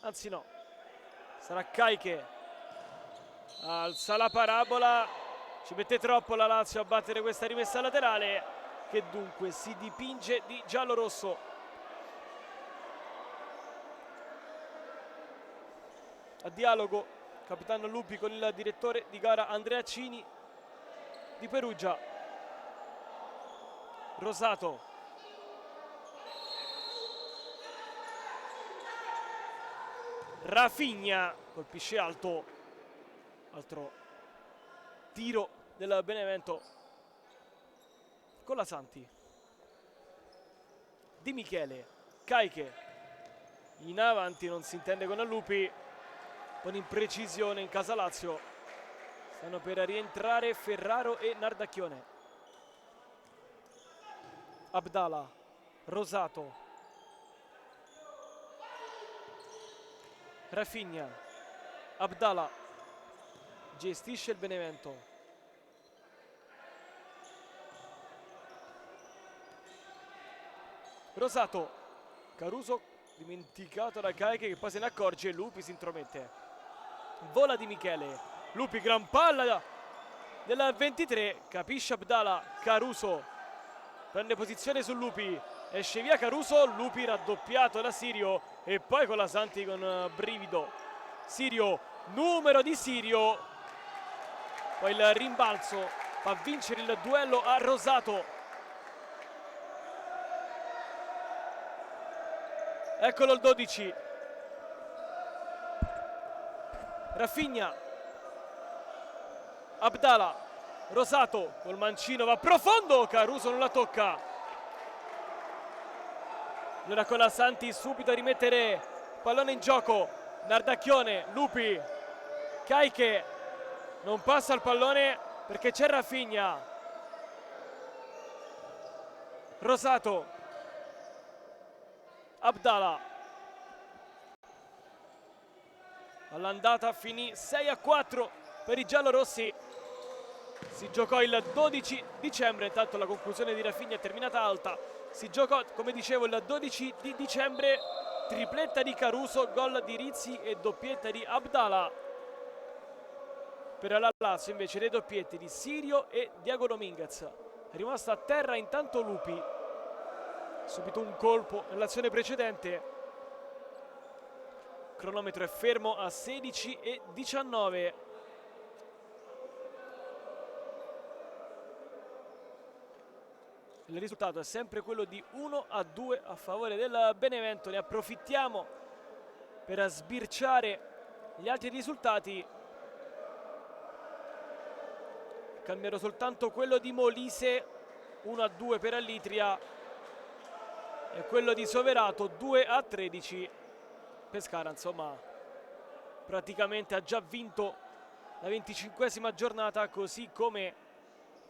Speaker 1: anzi no, sarà Caiche. Alza la parabola, ci mette troppo la Lazio a battere questa rimessa laterale che dunque si dipinge di giallo-rosso. A dialogo capitano Lupi con il direttore di gara Andrea Cini di Perugia. Rosato, Rafinha colpisce alto. Altro tiro del Benevento. Colasanti, Di Michele, Caiche in avanti, non si intende con Lupi, con imprecisione in casa Lazio. Stanno per rientrare Ferraro e Nardacchione. Abdala, Rosato, Rafinha, Abdala gestisce il Benevento. Rosato, Caruso dimenticato da Caiche che poi se ne accorge, Lupi si intromette. Vola Di Michele, Lupi gran palla del 23, capisce Abdala, Caruso prende posizione su Lupi, esce via Caruso, Lupi raddoppiato da Sirio e poi Colasanti con brivido. Sirio, numero di Sirio. Poi il rimbalzo fa vincere il duello a Rosato. Eccolo il 12. Rafinha, Abdala, Rosato col mancino va profondo, Caruso non la tocca. Allora Colasanti subito a rimettere pallone in gioco. Nardacchione, Lupi, Caiche. Non passa il pallone perché c'è Rafinha. Rosato, Abdala. All'andata finì 6 a 4 per i giallorossi. Si giocò il 12 dicembre, intanto la conclusione di Rafinha è terminata alta. Si giocò, come dicevo, il 12 di dicembre, tripletta di Caruso, gol di Rizzi e doppietta di Abdala. Per la Lazio invece le doppietti di Sirio e Diego Dominguez. È rimasto a terra intanto Lupi, subito un colpo nell'azione precedente. Il cronometro è fermo a 16 e 19. Il risultato è sempre quello di 1 a 2 a favore del Benevento. Ne approfittiamo per sbirciare gli altri risultati. Cambierò soltanto quello di Molise, 1 a 2 per Allitria, e quello di Soverato 2 a 13. Pescara insomma praticamente ha già vinto la 25esima giornata, così come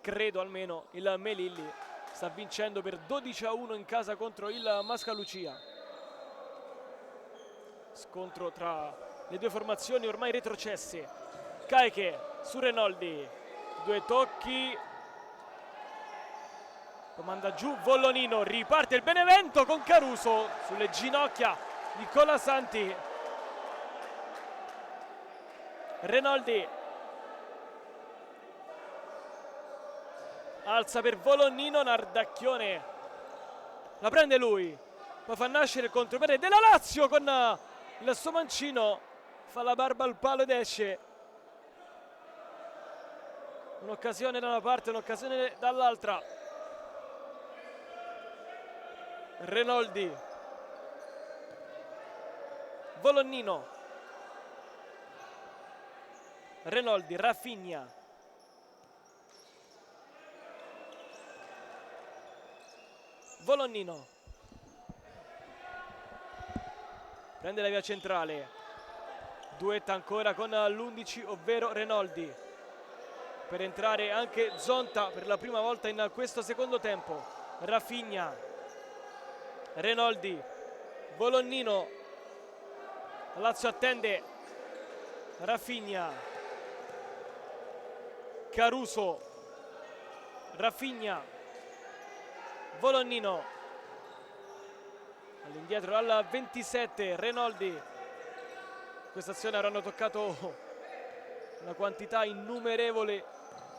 Speaker 1: credo almeno il Melilli sta vincendo per 12 a 1 in casa contro il Mascalucia. Scontro tra le due formazioni ormai retrocesse. Caiche su Renoldi, 2 tocchi, lo manda giù Vollonino, riparte il Benevento con Caruso sulle ginocchia di Colasanti. Renoldi alza per Vollonino, Nardacchione la prende lui, poi fa nascere il contropiede della Lazio con il suo mancino, fa la barba al palo ed esce. Un'occasione da una parte, un'occasione dall'altra. Renoldi, Vollonino, Renoldi, Rafinha, Vollonino prende la via centrale, duetta ancora con l'11, ovvero Renoldi, per entrare anche Zonta per la prima volta in questo secondo tempo. Rafinha, Renoldi, Vollonino, la Lazio attende, Rafinha, Caruso, Rafinha, Vollonino, all'indietro al 27, Renoldi. Questa azione avranno toccato una quantità innumerevole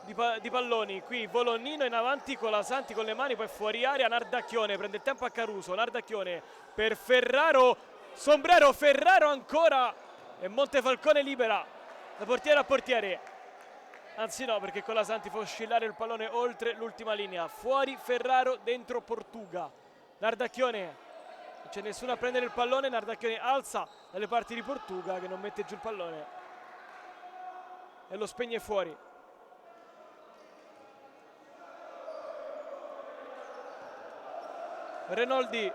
Speaker 1: di palloni. Qui Vollonino in avanti, Colasanti con le mani, poi fuori area, Nardacchione prende il tempo a Caruso, Nardacchione per Ferraro, sombrero, Ferraro ancora e Montefalcone libera da portiere a portiere, anzi no, perché Colasanti fa oscillare il pallone oltre l'ultima linea. Fuori Ferraro, dentro Portuga. Nardacchione, non c'è nessuno a prendere il pallone, Nardacchione alza dalle parti di Portuga che non mette giù il pallone e lo spegne fuori. Renoldi,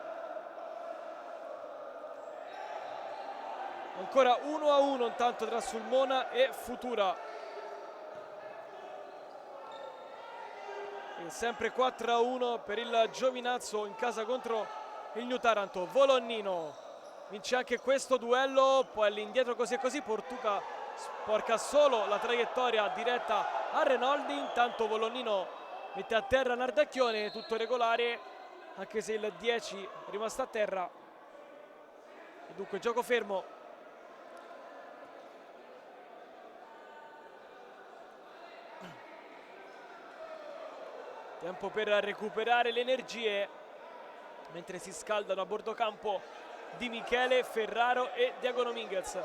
Speaker 1: ancora 1-1 intanto tra Sulmona e Futura, e sempre 4-1 per il Giovinazzo in casa contro il New Taranto. Vollonino vince anche questo duello, poi all'indietro così e così, Portuga sporca solo la traiettoria diretta a Renoldi. Intanto Vollonino mette a terra Nardacchione, tutto regolare anche se il 10 è rimasto a terra, e dunque gioco fermo. Tempo per recuperare le energie mentre si scaldano a bordo campo Di Michele, Ferraro e Diego Dominguez,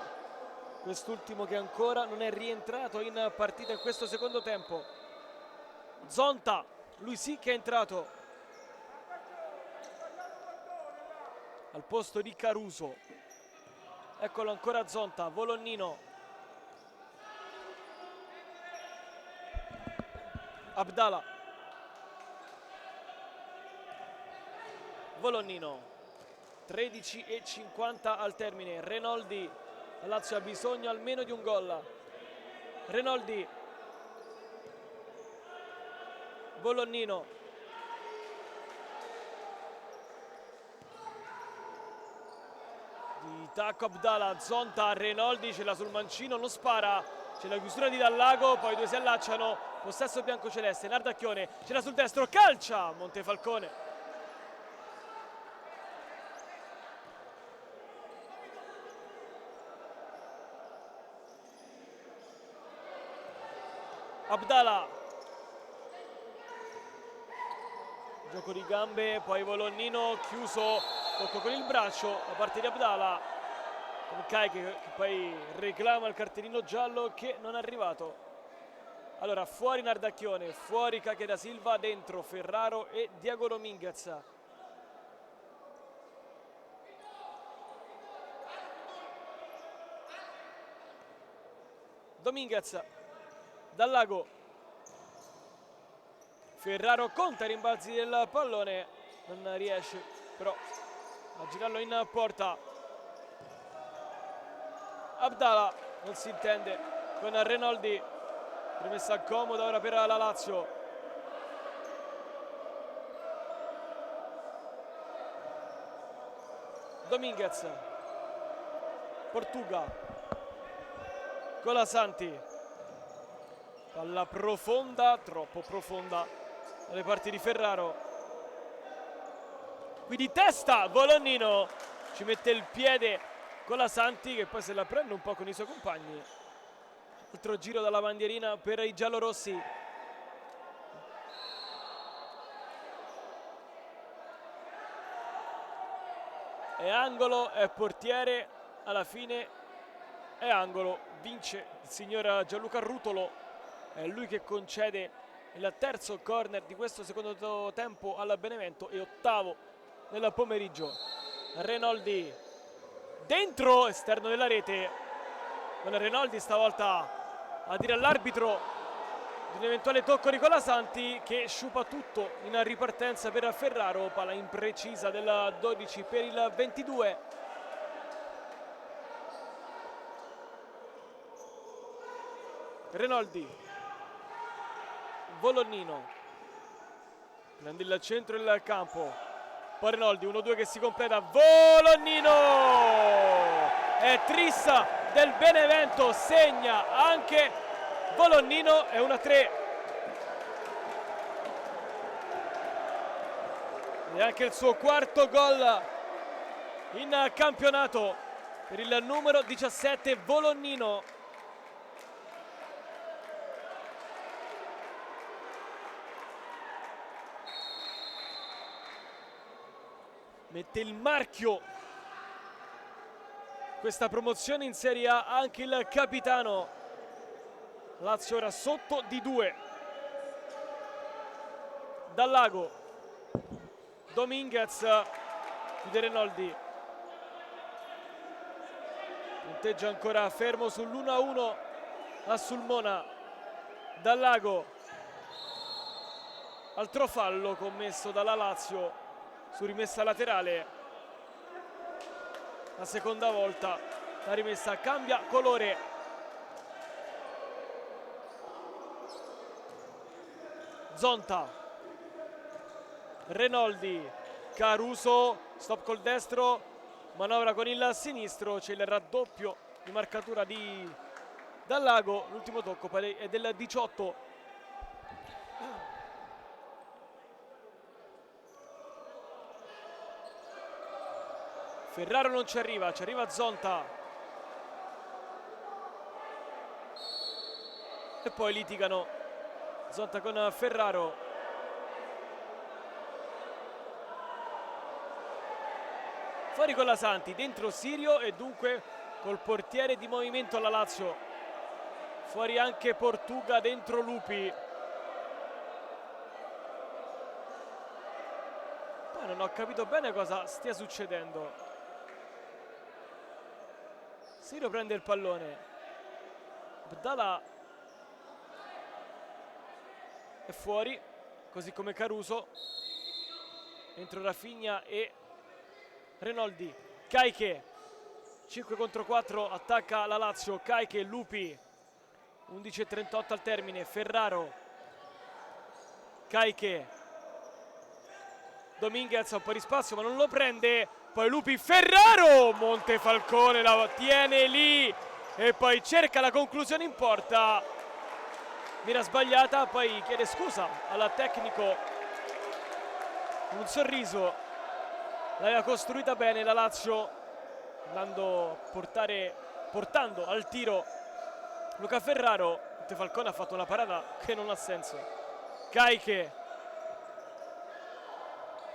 Speaker 1: quest'ultimo che ancora non è rientrato in partita in questo secondo tempo. Zonta, lui sì che è entrato al posto di Caruso. Eccolo ancora Zonta, Vollonino, Abdala, Vollonino, 13:50 al termine. Renoldi, la Lazio ha bisogno almeno di un gol. Renoldi, Vollonino, di tacco Abdala, Zonta, Renoldi, ce l'ha sul mancino, non spara, c'è la chiusura di Dallago, poi due si allacciano, possesso biancoceleste, Nardacchione, ce l'ha sul destro, calcia Montefalcone. Abdala, gioco di gambe, poi Vollonino chiuso, tocco con il braccio da parte di Abdala, con Caiche che poi reclama il cartellino giallo che non è arrivato. Allora fuori Nardacchione, fuori Caiche da Silva, dentro Ferraro e Diego Dominguez. Dominguez, Dallago, Ferraro conta i rimbalzi del pallone, non riesce però a girarlo in porta. Abdala, non si intende con Renoldi, rimessa comoda ora per la Lazio. Dominguez, Portuga, Colasanti, palla profonda, troppo profonda dalle parti di Ferraro. Qui di testa Volognino, ci mette il piede Colasanti che poi se la prende un po' con i suoi compagni. Altro giro dalla bandierina per i giallorossi. È angolo, è portiere, alla fine è angolo, vince il signor Gianluca Rutolo, è lui che concede il terzo corner di questo secondo tempo al Benevento e ottavo nel pomeriggio. Renoldi dentro, esterno della rete, con Renoldi stavolta a dire all'arbitro di un eventuale tocco di Colasanti che sciupa tutto in ripartenza per Ferraro, palla imprecisa del 12 per il 22. Renoldi, Volognino, prende il centro del campo, poi Renoldi, 1-2 che si completa, Volognino! È Trissa del Benevento, segna anche Volognino, è 1-3. E anche il suo quarto gol in campionato per il numero 17 Volognino. Mette il marchio questa promozione in Serie A anche il capitano. Lazio ora sotto di 2. Dallago, Dominguez, chiude Renoldi, punteggio ancora fermo sull'1-1 a Sulmona. Dallago, altro fallo commesso dalla Lazio su rimessa laterale, la seconda volta la rimessa cambia colore. Zonta, Renoldi, Caruso, stop col destro, manovra con il sinistro, c'è il raddoppio di marcatura di Dallago, l'ultimo tocco è del 18. Ferraro non ci arriva Zonta e poi litigano Zonta con Ferraro. Fuori Colasanti, dentro Sirio e dunque col portiere di movimento alla Lazio. Fuori anche Portuga, dentro Lupi. Poi non ho capito bene cosa stia succedendo. Sirio prende il pallone, Abdala è fuori, così come Caruso, dentro Rafinha e Renoldi. Caiche, 5 contro 4, attacca la Lazio, Caiche, Lupi, 11:38 al termine, Ferraro, Caiche, Dominguez ha un po' di spazio ma non lo prende, poi Lupi, Ferraro, Montefalcone la tiene lì e poi cerca la conclusione in porta, mira sbagliata, poi chiede scusa al tecnico, un sorriso, l'aveva costruita bene la Lazio, portando al tiro Luca Ferraro. Montefalcone ha fatto una parata che non ha senso. Caiche,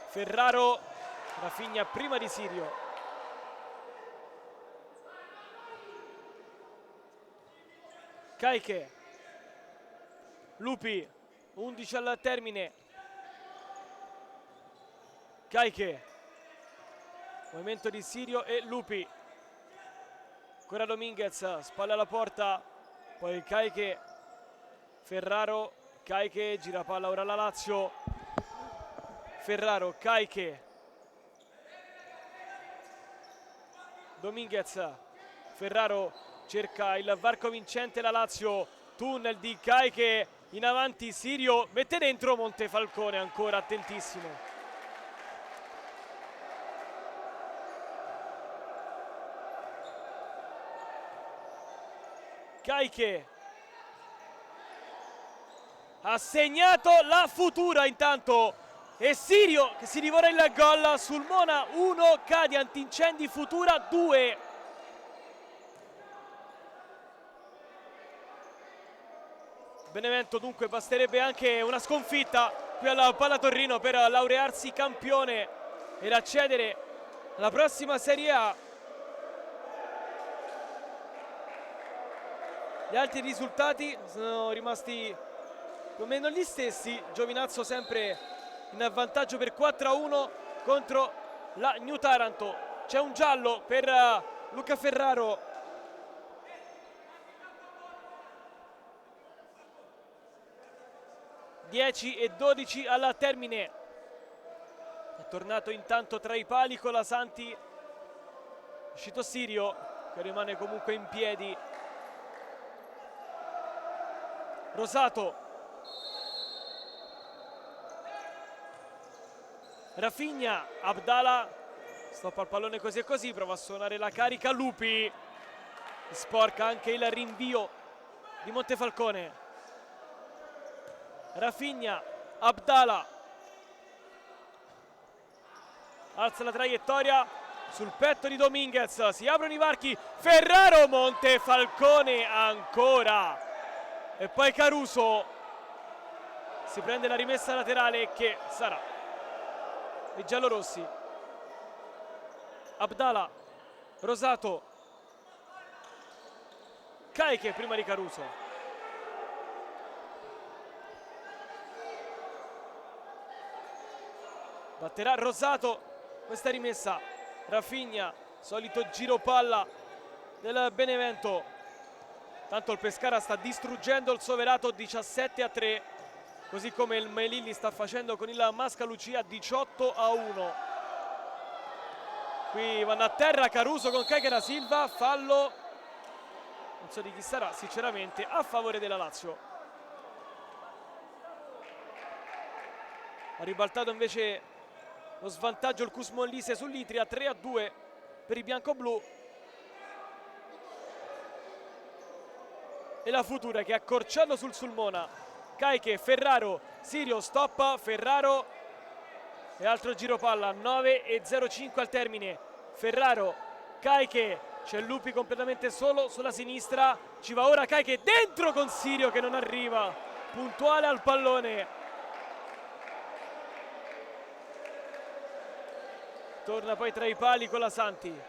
Speaker 1: Ferraro, Rafinha prima di Sirio. Caiche, Lupi, 11 al termine. Caiche, movimento di Sirio e Lupi. Ancora Dominguez, spalla alla porta, poi Caiche, Ferraro, Caiche, gira palla ora la Lazio. Ferraro, Caiche, Dominguez, Ferraro cerca il varco vincente la Lazio, tunnel di Caiche, in avanti Sirio, mette dentro Montefalcone ancora attentissimo. Caiche ha segnato la Futura intanto, e Sirio che si divora il gol. Sulmona 1, Cadi Antincendi Futura 2. Benevento dunque basterebbe anche una sconfitta qui alla Palatorrino per laurearsi campione ed accedere alla prossima Serie A. Gli altri risultati sono rimasti più o meno gli stessi. Giovinazzo sempre in vantaggio per 4-1 contro la New Taranto. C'è un giallo per Luca Ferraro. (10:12 al termine). È tornato intanto tra i pali con la Santi. È uscito Sirio che rimane comunque in piedi. Rosato, Rafinha, Abdala stoppa il pallone così e così, prova a suonare la carica. Lupi sporca anche il rinvio di Montefalcone. Rafinha, Abdala alza la traiettoria sul petto di Dominguez, si aprono i varchi. Ferraro, Montefalcone ancora, e poi Caruso si prende la rimessa laterale che sarà i giallorossi. Abdala, Rosato, Caiche prima di Caruso. Batterà Rosato questa rimessa. Rafinha, solito giro palla del Benevento. Tanto il Pescara sta distruggendo il Soverato 17-3, così come il Melilli sta facendo con il Mascalucia 18-1. Qui vanno a terra Caruso con Caiche da Silva, fallo, non so di chi sarà sinceramente, a favore della Lazio. Ha ribaltato invece lo svantaggio il Cus Molise sull'Itria, 3-2 per i biancoblù. E la Futura che ha accorciato sul Sulmona. Caiche, Ferraro, Sirio stoppa, Ferraro e altro giro palla. 9:05 al termine. Ferraro, Caiche, c'è Lupi completamente solo sulla sinistra, ci va ora Caiche dentro con Sirio che non arriva puntuale al pallone. Torna poi tra i pali con la Santi.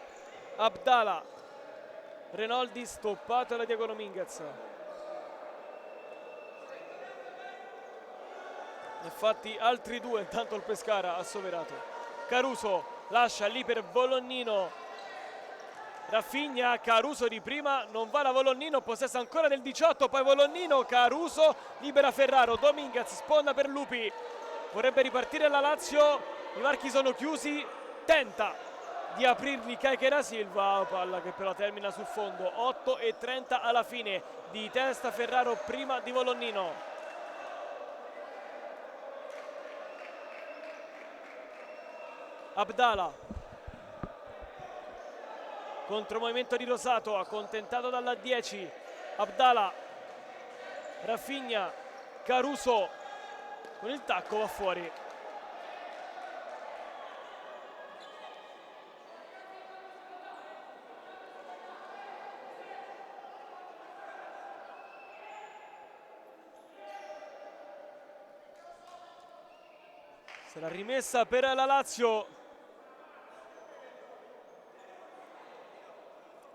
Speaker 1: Abdala, Renoldi stoppato da Diego Dominguez. Infatti altri due intanto il Pescara ha soverato. Caruso lascia lì per Volonnino. Rafinha, Caruso di prima, non va la Volonnino, possessa ancora del 18, poi Volonnino, Caruso, libera Ferraro, Dominguez sponda per Lupi. Vorrebbe ripartire la Lazio, i varchi sono chiusi, tenta di aprirli Caiche da Silva, palla che però termina sul fondo. 8:30 alla fine, di testa Ferraro prima di Volonnino. Abdala, contromovimento di Rosato, accontentato dalla 10. Abdala, Rafinha, Caruso con il tacco va fuori. Sarà rimessa per la Lazio.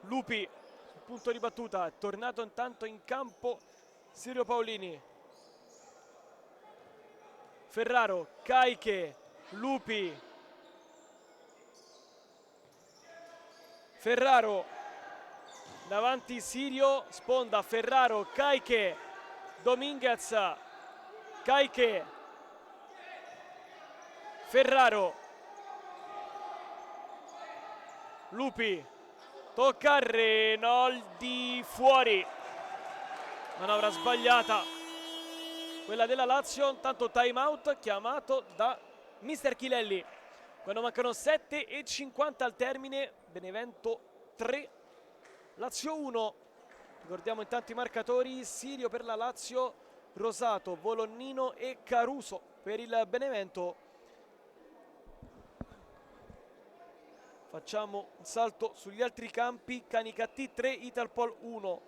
Speaker 1: Lupi sul punto di battuta, è tornato intanto in campo Sirio Paolini. Ferraro, Caiche, Lupi. Ferraro, davanti Sirio, sponda Ferraro, Caiche, Dominguez, Caiche, Ferraro, Lupi. Tocca a Renoldi, fuori. Manovra sbagliata quella della Lazio. Intanto time out chiamato da mister Chilelli quando mancano 7:50 al termine. Benevento 3, Lazio 1. Ricordiamo intanto i marcatori: Sirio per la Lazio, Rosato, Volonnino e Caruso per il Benevento. Facciamo un salto sugli altri campi: Canicattì 3, Italpol 1,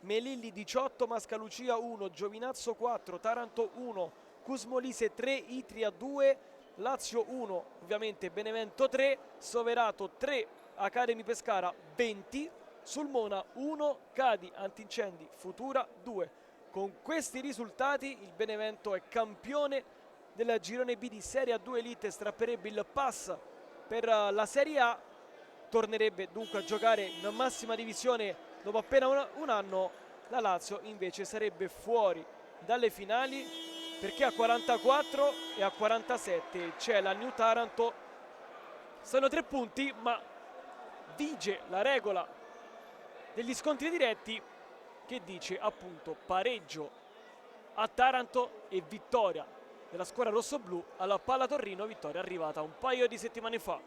Speaker 1: Melilli 18, Mascalucia 1, Giovinazzo 4, Taranto 1, Cusmolise 3, Itria 2, Lazio 1, ovviamente Benevento 3, Soverato 3, Academy Pescara 20, Sulmona 1, Cadi Antincendi Futura 2. Con questi risultati il Benevento è campione del girone B di Serie A2 Elite, strapperebbe il pass per la Serie A, tornerebbe dunque a giocare in massima divisione dopo appena un anno. La Lazio invece sarebbe fuori dalle finali perché a 44 e a 47 c'è la New Taranto. Sono 3 punti, ma vige la regola degli scontri diretti che dice appunto pareggio a Taranto e vittoria della squadra rossoblù alla Palla Torino, vittoria arrivata un paio di settimane fa.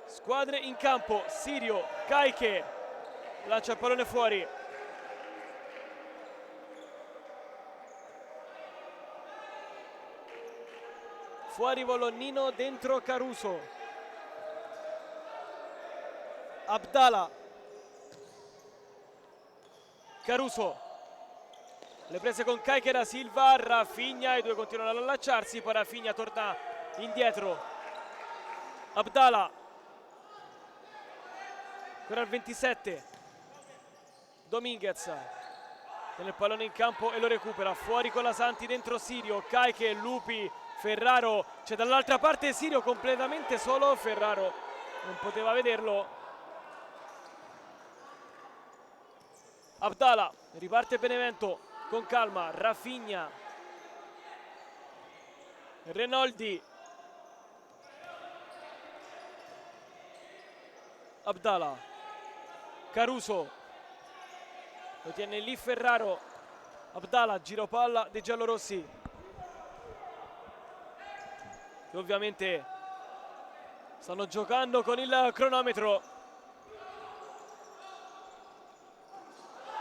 Speaker 1: Squadre in campo: Sirio, Caiche, lancia il pallone fuori. Fuori Volonnino, dentro Caruso. Abdala. Caruso. Le prese con Caiche da Silva, Rafinha, i due continuano ad allacciarsi, poi Rafinha torna indietro. Abdala. Ancora al 27. Dominguez. Tiene il pallone in campo e lo recupera. Fuori con la Santi, dentro Sirio, Caiche, Lupi, Ferraro. C'è dall'altra parte Sirio completamente solo. Ferraro non poteva vederlo. Abdala, riparte Benevento con calma. Rafinha, Renoldi, Abdala, Caruso, lo tiene lì Ferraro. Abdala, giro palla dei giallorossi, che ovviamente stanno giocando con il cronometro.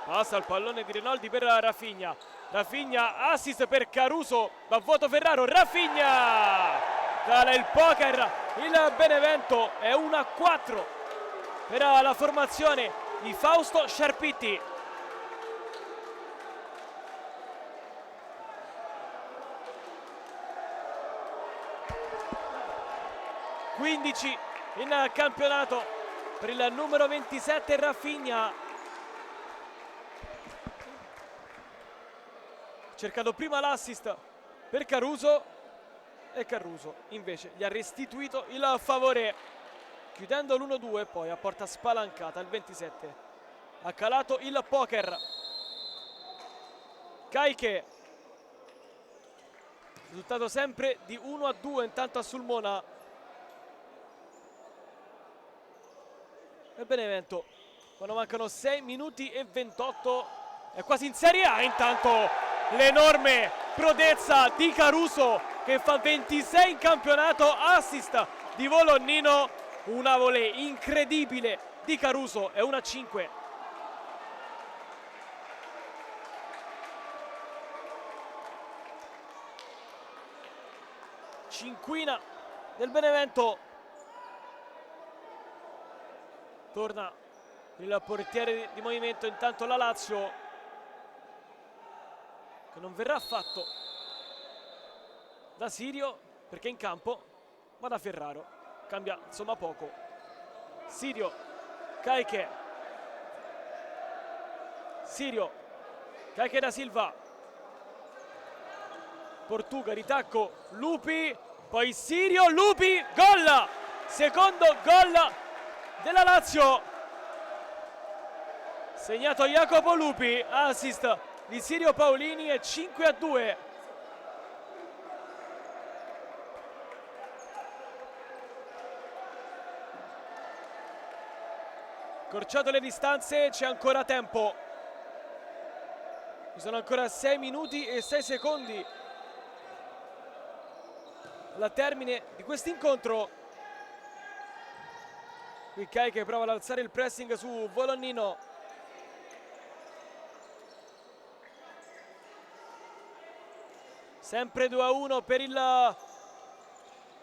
Speaker 1: Passa il pallone di Renoldi per Rafinha. Rafinha, assist per Caruso, va vuoto Ferraro. Rafinha cala il poker. Il Benevento è 1-4 per la formazione di Fausto Sciarpitti. (15 in campionato per il numero 27 Rafinha. Cercato prima l'assist per Caruso e Caruso invece gli ha restituito il favore, chiudendo l'1-2. Poi a porta spalancata il 27 ha calato il poker. Caiche, risultato sempre di 1-2 intanto a Sulmona. E Benevento, quando mancano 6 minuti e 28, è quasi in Serie A. Intanto l'enorme prodezza di Caruso, che fa 26 in campionato, assist di Volonnino. Una volée incredibile di Caruso, è 1-5. Cinquina del Benevento. Torna il portiere di movimento, intanto la Lazio, che non verrà fatto da Sirio perché è in campo, ma da Ferraro. Cambia insomma poco. Sirio, Caiche, Sirio, Caiche da Silva, Portuga, ritacco, Lupi, poi Sirio, Lupi, gol! Secondo gol della Lazio, segnato Jacopo Lupi, assist di Sirio Paolini, è 5-2. Accorciato le distanze, c'è ancora tempo. Ci sono ancora 6 minuti e 6 secondi al termine di questo incontro. Qui Kai che prova ad alzare il pressing su Volonnino. Sempre 2-1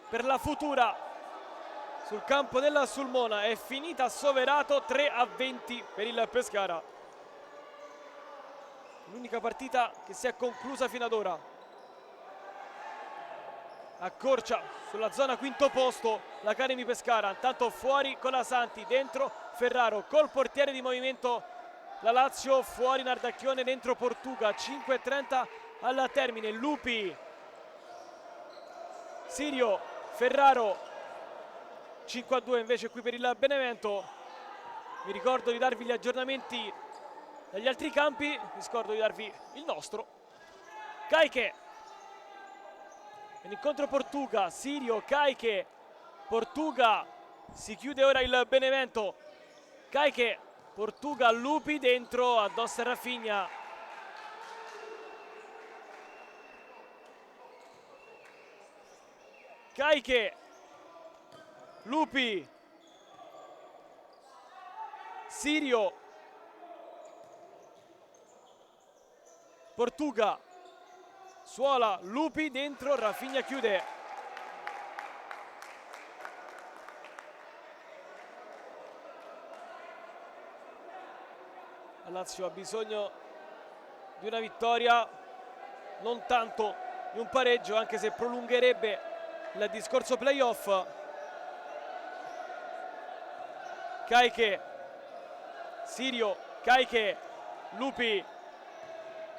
Speaker 1: per la Futura sul campo della Sulmona. È finita Soverato, 3-20 per il Pescara. L'unica partita che si è conclusa fino ad ora. Accorcia sulla zona quinto posto l'Academy Pescara. Intanto fuori Colasanti, dentro Ferraro col portiere di movimento la Lazio, fuori Nardacchione, dentro Portuga. 5:30 al termine. Lupi, Sirio, Ferraro. 5-2 invece qui per il Benevento. Vi ricordo di darvi gli aggiornamenti dagli altri campi, vi scordo di darvi il nostro. Caiche incontro Portuga, Sirio, Caiche, Portuga, si chiude ora il Benevento. Caiche, Portuga, Lupi dentro, addosso a Rafinha. Caiche, Lupi, Sirio, Portuga, Suola, Lupi dentro, Rafinha chiude. La Lazio ha bisogno di una vittoria, non tanto di un pareggio, anche se prolungherebbe il discorso playoff. Caiche, Sirio, Caiche, Lupi.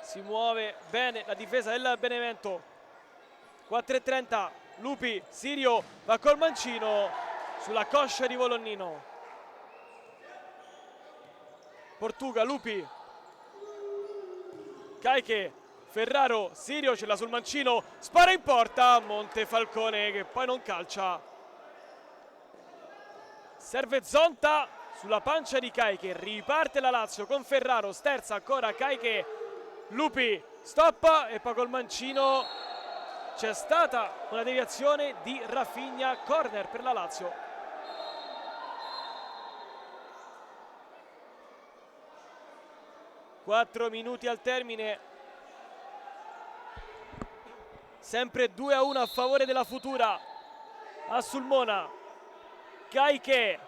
Speaker 1: Si muove bene la difesa del Benevento. 4:30, Lupi, Sirio va col mancino sulla coscia di Volonnino. Portuga, Lupi, Caiche, Ferraro, Sirio ce l'ha sul mancino, spara in porta, Montefalcone che poi non calcia. Serve Zonta sulla pancia di Caiche, riparte la Lazio con Ferraro, sterza ancora Caiche, Lupi, stoppa e poi col mancino c'è stata una deviazione di Rafinha, corner per la Lazio. Quattro minuti al termine. Sempre 2-1 a favore della Futura. A Sulmona. Caiche.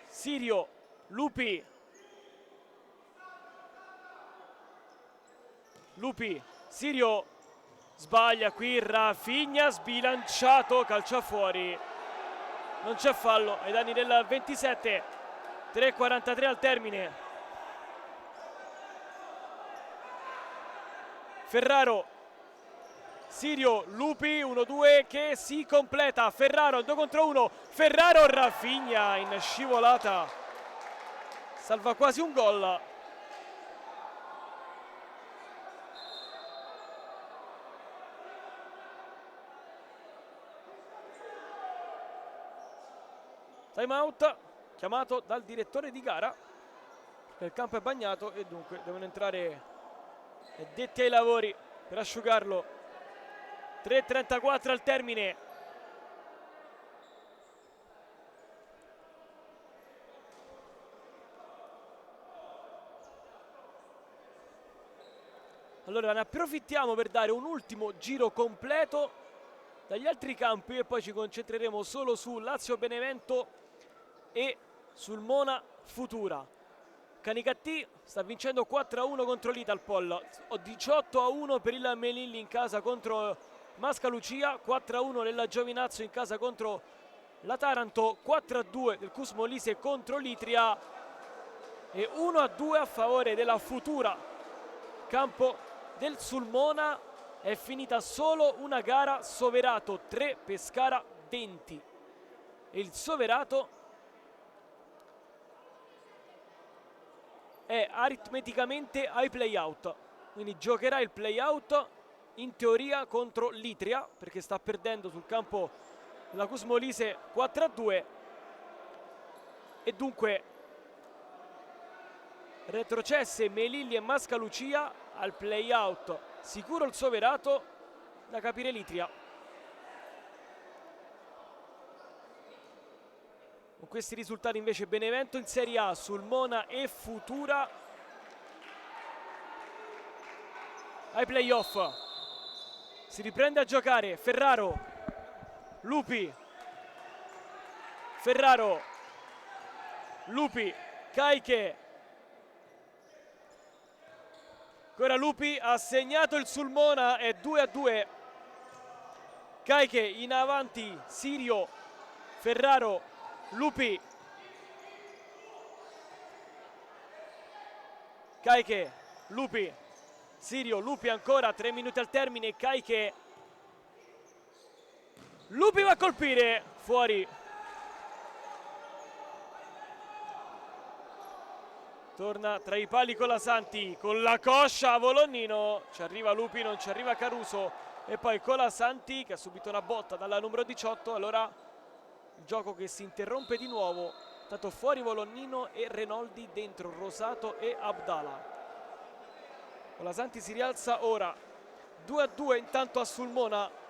Speaker 1: Sirio, Lupi. Lupi, Sirio sbaglia qui, Rafinha sbilanciato, calcia fuori, non c'è fallo ai danni del 27. 3:43 al termine. Ferraro, Sirio, Lupi, 1-2 che si completa. Ferraro, 2 contro 1, Ferraro, Rafinha in scivolata, salva quasi un gol. Time out chiamato dal direttore di gara, il campo è bagnato e dunque devono entrare addetti ai lavori per asciugarlo. 3:34 al termine. Allora ne approfittiamo per dare un ultimo giro completo dagli altri campi e poi ci concentreremo solo su Lazio Benevento e Sulmona Futura. Canicattì sta vincendo 4-1 contro l'Italpol, 18-1 per il Melilli in casa contro Mascalucia, 4-1 nella Giovinazzo in casa contro la Taranto, 4-2 del Cus Molise contro l'Itria e 1-2 a favore della Futura. Campo del Sulmona è finita solo una gara, Soverato 3, Pescara 20. E il Soverato è aritmeticamente ai play-out, quindi giocherà il play-out in teoria contro l'Itria perché sta perdendo sul campo della Cus Molise 4-2 e dunque retrocesse Melilli e Mascalucia al play-out sicuro il suo verato, da capire Litria. Con questi risultati invece Benevento in Serie A, Sulmona e Futura ai playoff. Si riprende a giocare Ferraro, Lupi, Ferraro, Lupi, Caiche. Ancora Lupi ha segnato il Sulmona, è 2-2. Caiche in avanti, Sirio, Ferraro, Lupi. Caiche, Lupi, Sirio, Lupi ancora, 3 minuti al termine, Caiche. Lupi va a colpire, fuori. Torna tra i pali Colasanti, con la coscia a Volognino, ci arriva Lupi, non ci arriva Caruso, e poi Colasanti che ha subito una botta dalla numero 18, allora il gioco che si interrompe di nuovo, tanto fuori Volognino e Renoldi, dentro Rosato e Abdala. Colasanti si rialza ora, 2-2 intanto a Sulmona.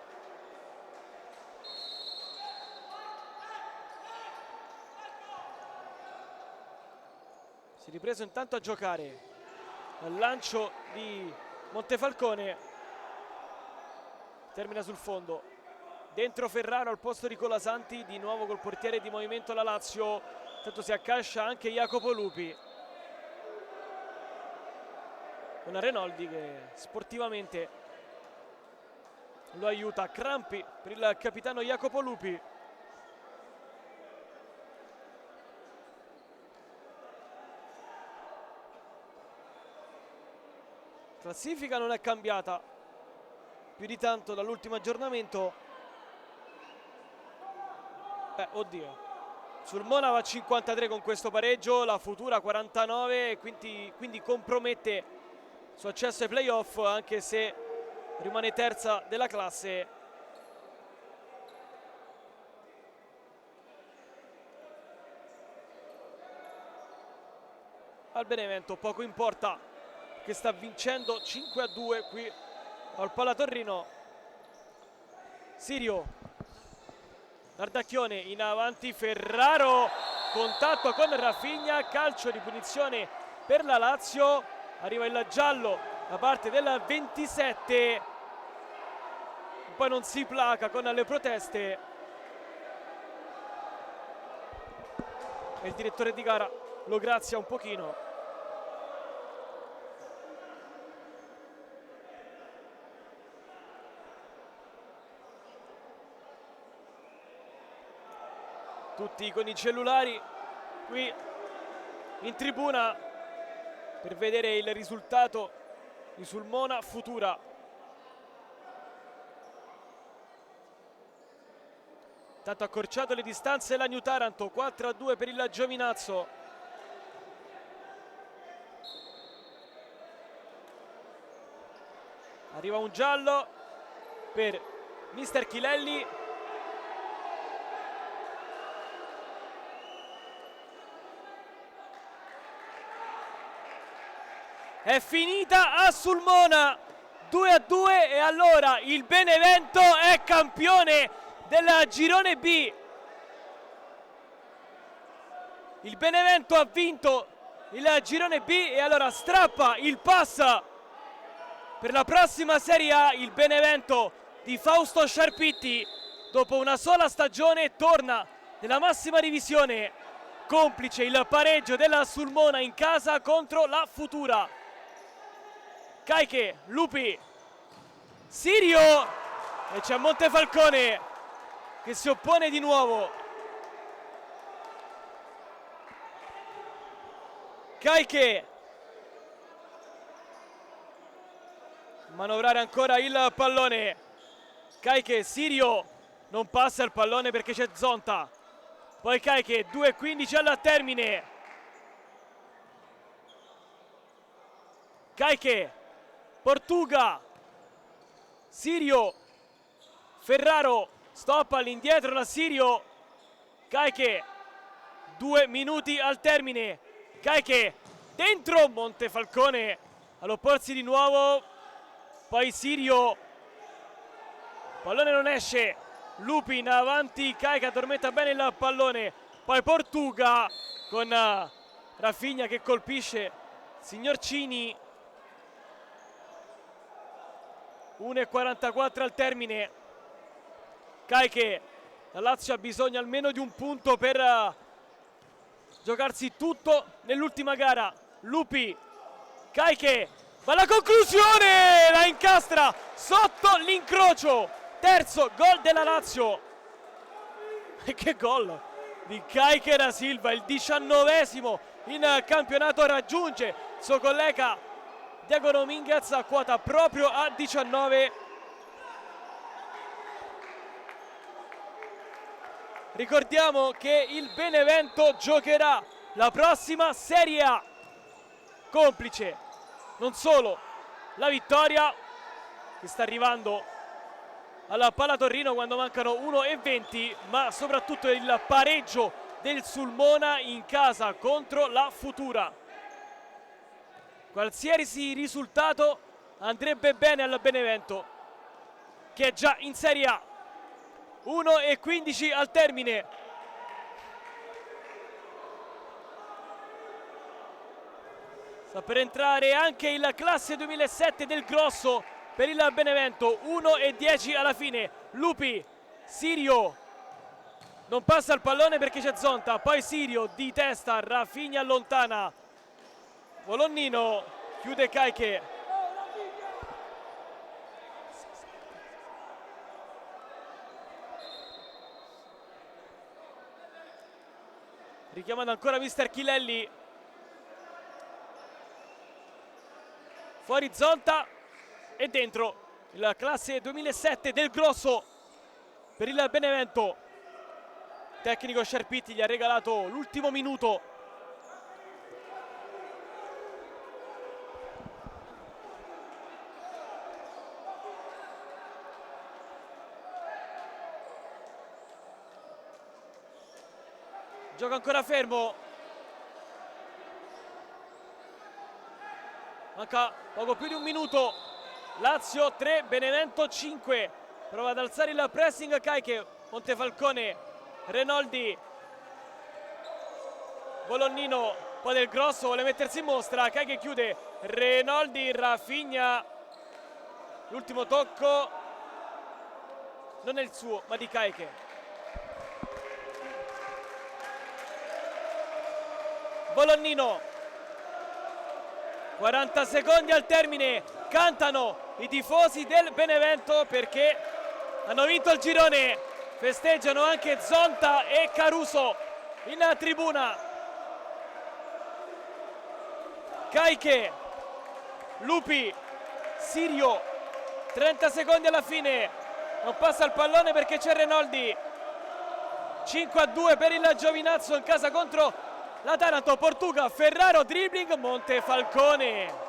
Speaker 1: Si è ripreso intanto a giocare, al lancio di Montefalcone, termina sul fondo, dentro Ferraro al posto di Colasanti, di nuovo col portiere di movimento la Lazio, intanto si accascia anche Jacopo Lupi, con Renoldi che sportivamente lo aiuta. Crampi per il capitano Jacopo Lupi. Classifica non è cambiata più di tanto dall'ultimo aggiornamento. Oddio, Sulmona va a 53 con questo pareggio, la Futura 49 e quindi compromette il suo accesso ai playoff, anche se rimane terza della classe. Al Benevento poco importa, che sta vincendo 5-2 qui al Palatorrino. Sirio, Nardacchione in avanti, Ferraro, contatto con Rafinha, calcio di punizione per la Lazio, arriva il giallo da parte del 27, poi non si placa con le proteste e il direttore di gara lo grazia un pochino. Tutti con i cellulari qui in tribuna per vedere il risultato di Sulmona Futura. Tanto accorciato le distanze la New Taranto, 4-2 per il Giovinazzo. Arriva un giallo per mister Chilelli. È finita a Sulmona, 2-2, e allora il Benevento è campione del girone B. Il Benevento ha vinto il girone B e allora strappa il pass per la prossima Serie A. Il Benevento di Fausto Sciarpitti, dopo una sola stagione, torna nella massima divisione, complice il pareggio della Sulmona in casa contro la Futura. Caiche, Lupi, Sirio, e c'è Montefalcone che si oppone di nuovo. Caiche, manovrare ancora il pallone. Caiche, Sirio, non passa il pallone perché c'è Zonta. Poi Caiche, 2:15 al termine. Caiche, Portuga, Sirio, Ferraro, stop all'indietro la Sirio. Caiche, 2 minuti al termine. Caiche, dentro Montefalcone all'opporsi di nuovo. poi Sirio, pallone non esce, Lupi in avanti, Caica addormenta bene il pallone, poi Portuga con Rafinha che colpisce signor Cini. 1:44 al termine. Caiche, la Lazio ha bisogno almeno di un punto per giocarsi tutto nell'ultima gara. Lupi, Caiche, va alla conclusione, la incastra sotto l'incrocio. Terzo gol della Lazio. E che gol di Caiche da Silva, il 19esimo in campionato, raggiunge il suo collega Diego Dominguez a quota proprio a 19. Ricordiamo che il Benevento giocherà la prossima Serie A, complice non solo la vittoria che sta arrivando alla Palatorrino quando mancano 1:20, ma soprattutto il pareggio del Sulmona in casa contro la Futura. Qualsiasi risultato andrebbe bene al Benevento, che è già in Serie A. 1:15 al termine. Sta per entrare anche il classe 2007 del Grosso per il Benevento. 1:10 alla fine. Lupi, Sirio, non passa il pallone perché c'è Zonta, poi Sirio di testa, Rafinha allontana, Volonnino chiude Caiche. Richiamando ancora mister Chilelli. Fuori Zonta e dentro il classe 2007 del Grosso per il Benevento. Tecnico Scerpitti gli ha regalato l'ultimo minuto. Gioca ancora fermo. Manca poco più di un minuto. Lazio 3, Benevento 5. Prova ad alzare il pressing Caiche, Montefalcone, Renoldi, Volonnino, poi del Grosso vuole mettersi in mostra. Caiche chiude, Renoldi, Rafinha. L'ultimo tocco non è il suo, ma di Caiche. Volonnino, 40 secondi al termine, cantano i tifosi del Benevento perché hanno vinto il girone, festeggiano anche Zonta e Caruso in tribuna. Caiche, Lupi, Sirio, 30 secondi alla fine, non passa il pallone perché c'è Renoldi. 5-2 per il Giovinazzo in casa contro la Taranto. Portuga, Ferraro, dribbling, Montefalcone.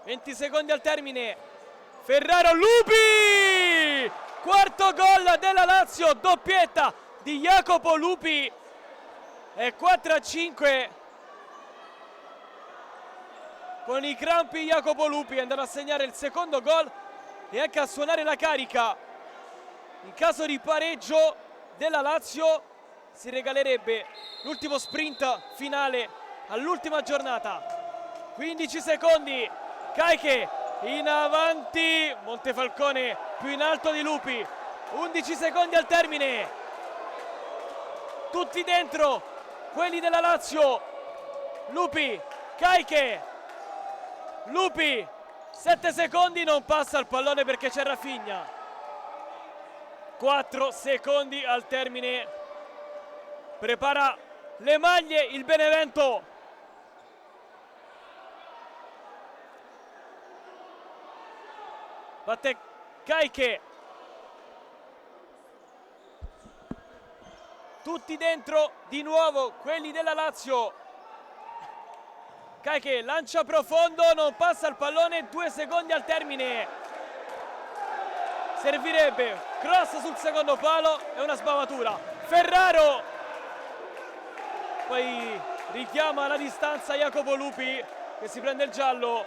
Speaker 1: 20 secondi al termine. Ferraro, Lupi! Quarto gol della Lazio, doppietta di Jacopo Lupi. E 4-5. Con i crampi Jacopo Lupi è andato a segnare il secondo gol e anche a suonare la carica. In caso di pareggio della Lazio si regalerebbe l'ultimo sprint finale all'ultima giornata. 15 secondi, Caiche in avanti, Montefalcone più in alto di Lupi. 11 secondi al termine, tutti dentro quelli della Lazio. Lupi, Caiche, Lupi, 7 secondi, non passa il pallone perché c'è Rafinha. 4 secondi al termine, prepara le maglie il Benevento. Batte Caiche, tutti dentro di nuovo quelli della Lazio. Caiche lancia profondo, non passa il pallone, 2 secondi al termine. Servirebbe cross sul secondo palo e una sbavatura. Ferraro, poi richiama la distanza Jacopo Lupi che si prende il giallo.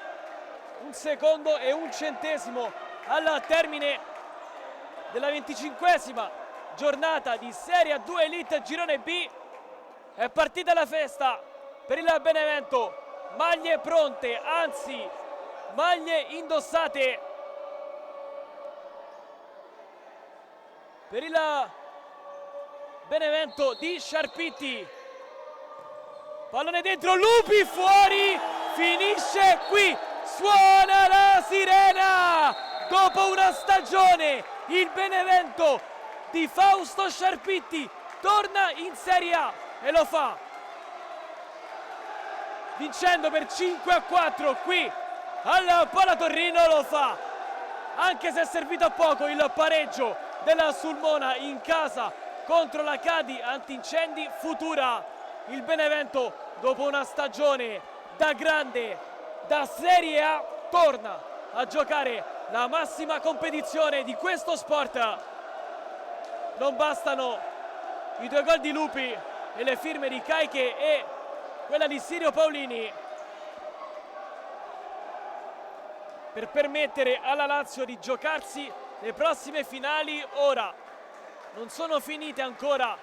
Speaker 1: 1 secondo e 1 centesimo al termine della 25esima giornata di Serie A2 Elite Girone B. È partita la festa per il Benevento, maglie pronte, anzi maglie indossate per il Benevento di Sciarpitti. Pallone dentro, Lupi fuori, finisce qui, suona la sirena. Dopo una stagione il Benevento di Fausto Sciarpitti torna in Serie A e lo fa vincendo per 5-4 qui al Palatorrino. Lo fa anche se è servito a poco il pareggio della Sulmona in casa contro la Cadi Antincendi Futura. Il Benevento, dopo una stagione da grande, da Serie A, torna a giocare la massima competizione di questo sport. Non bastano i 2 gol di Lupi e le firme di Caiche e quella di Sirio Paolini per permettere alla Lazio di giocarsi le prossime finali. Ora non sono finite ancora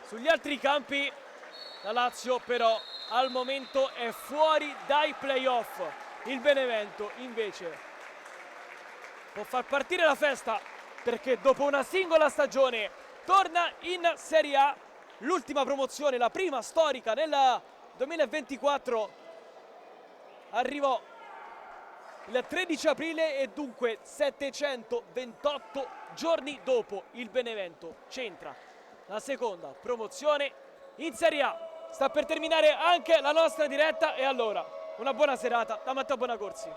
Speaker 1: sugli altri campi. La Lazio però al momento è fuori dai playoff. Il Benevento invece può far partire la festa, perché dopo una singola stagione torna in Serie A. L'ultima promozione, la prima storica nel 2024, arrivò il 13 aprile e dunque 728 giorni dopo il Benevento centra la seconda promozione in Serie A. Sta per terminare anche la nostra diretta e allora una buona serata da Matteo Bonacorsi.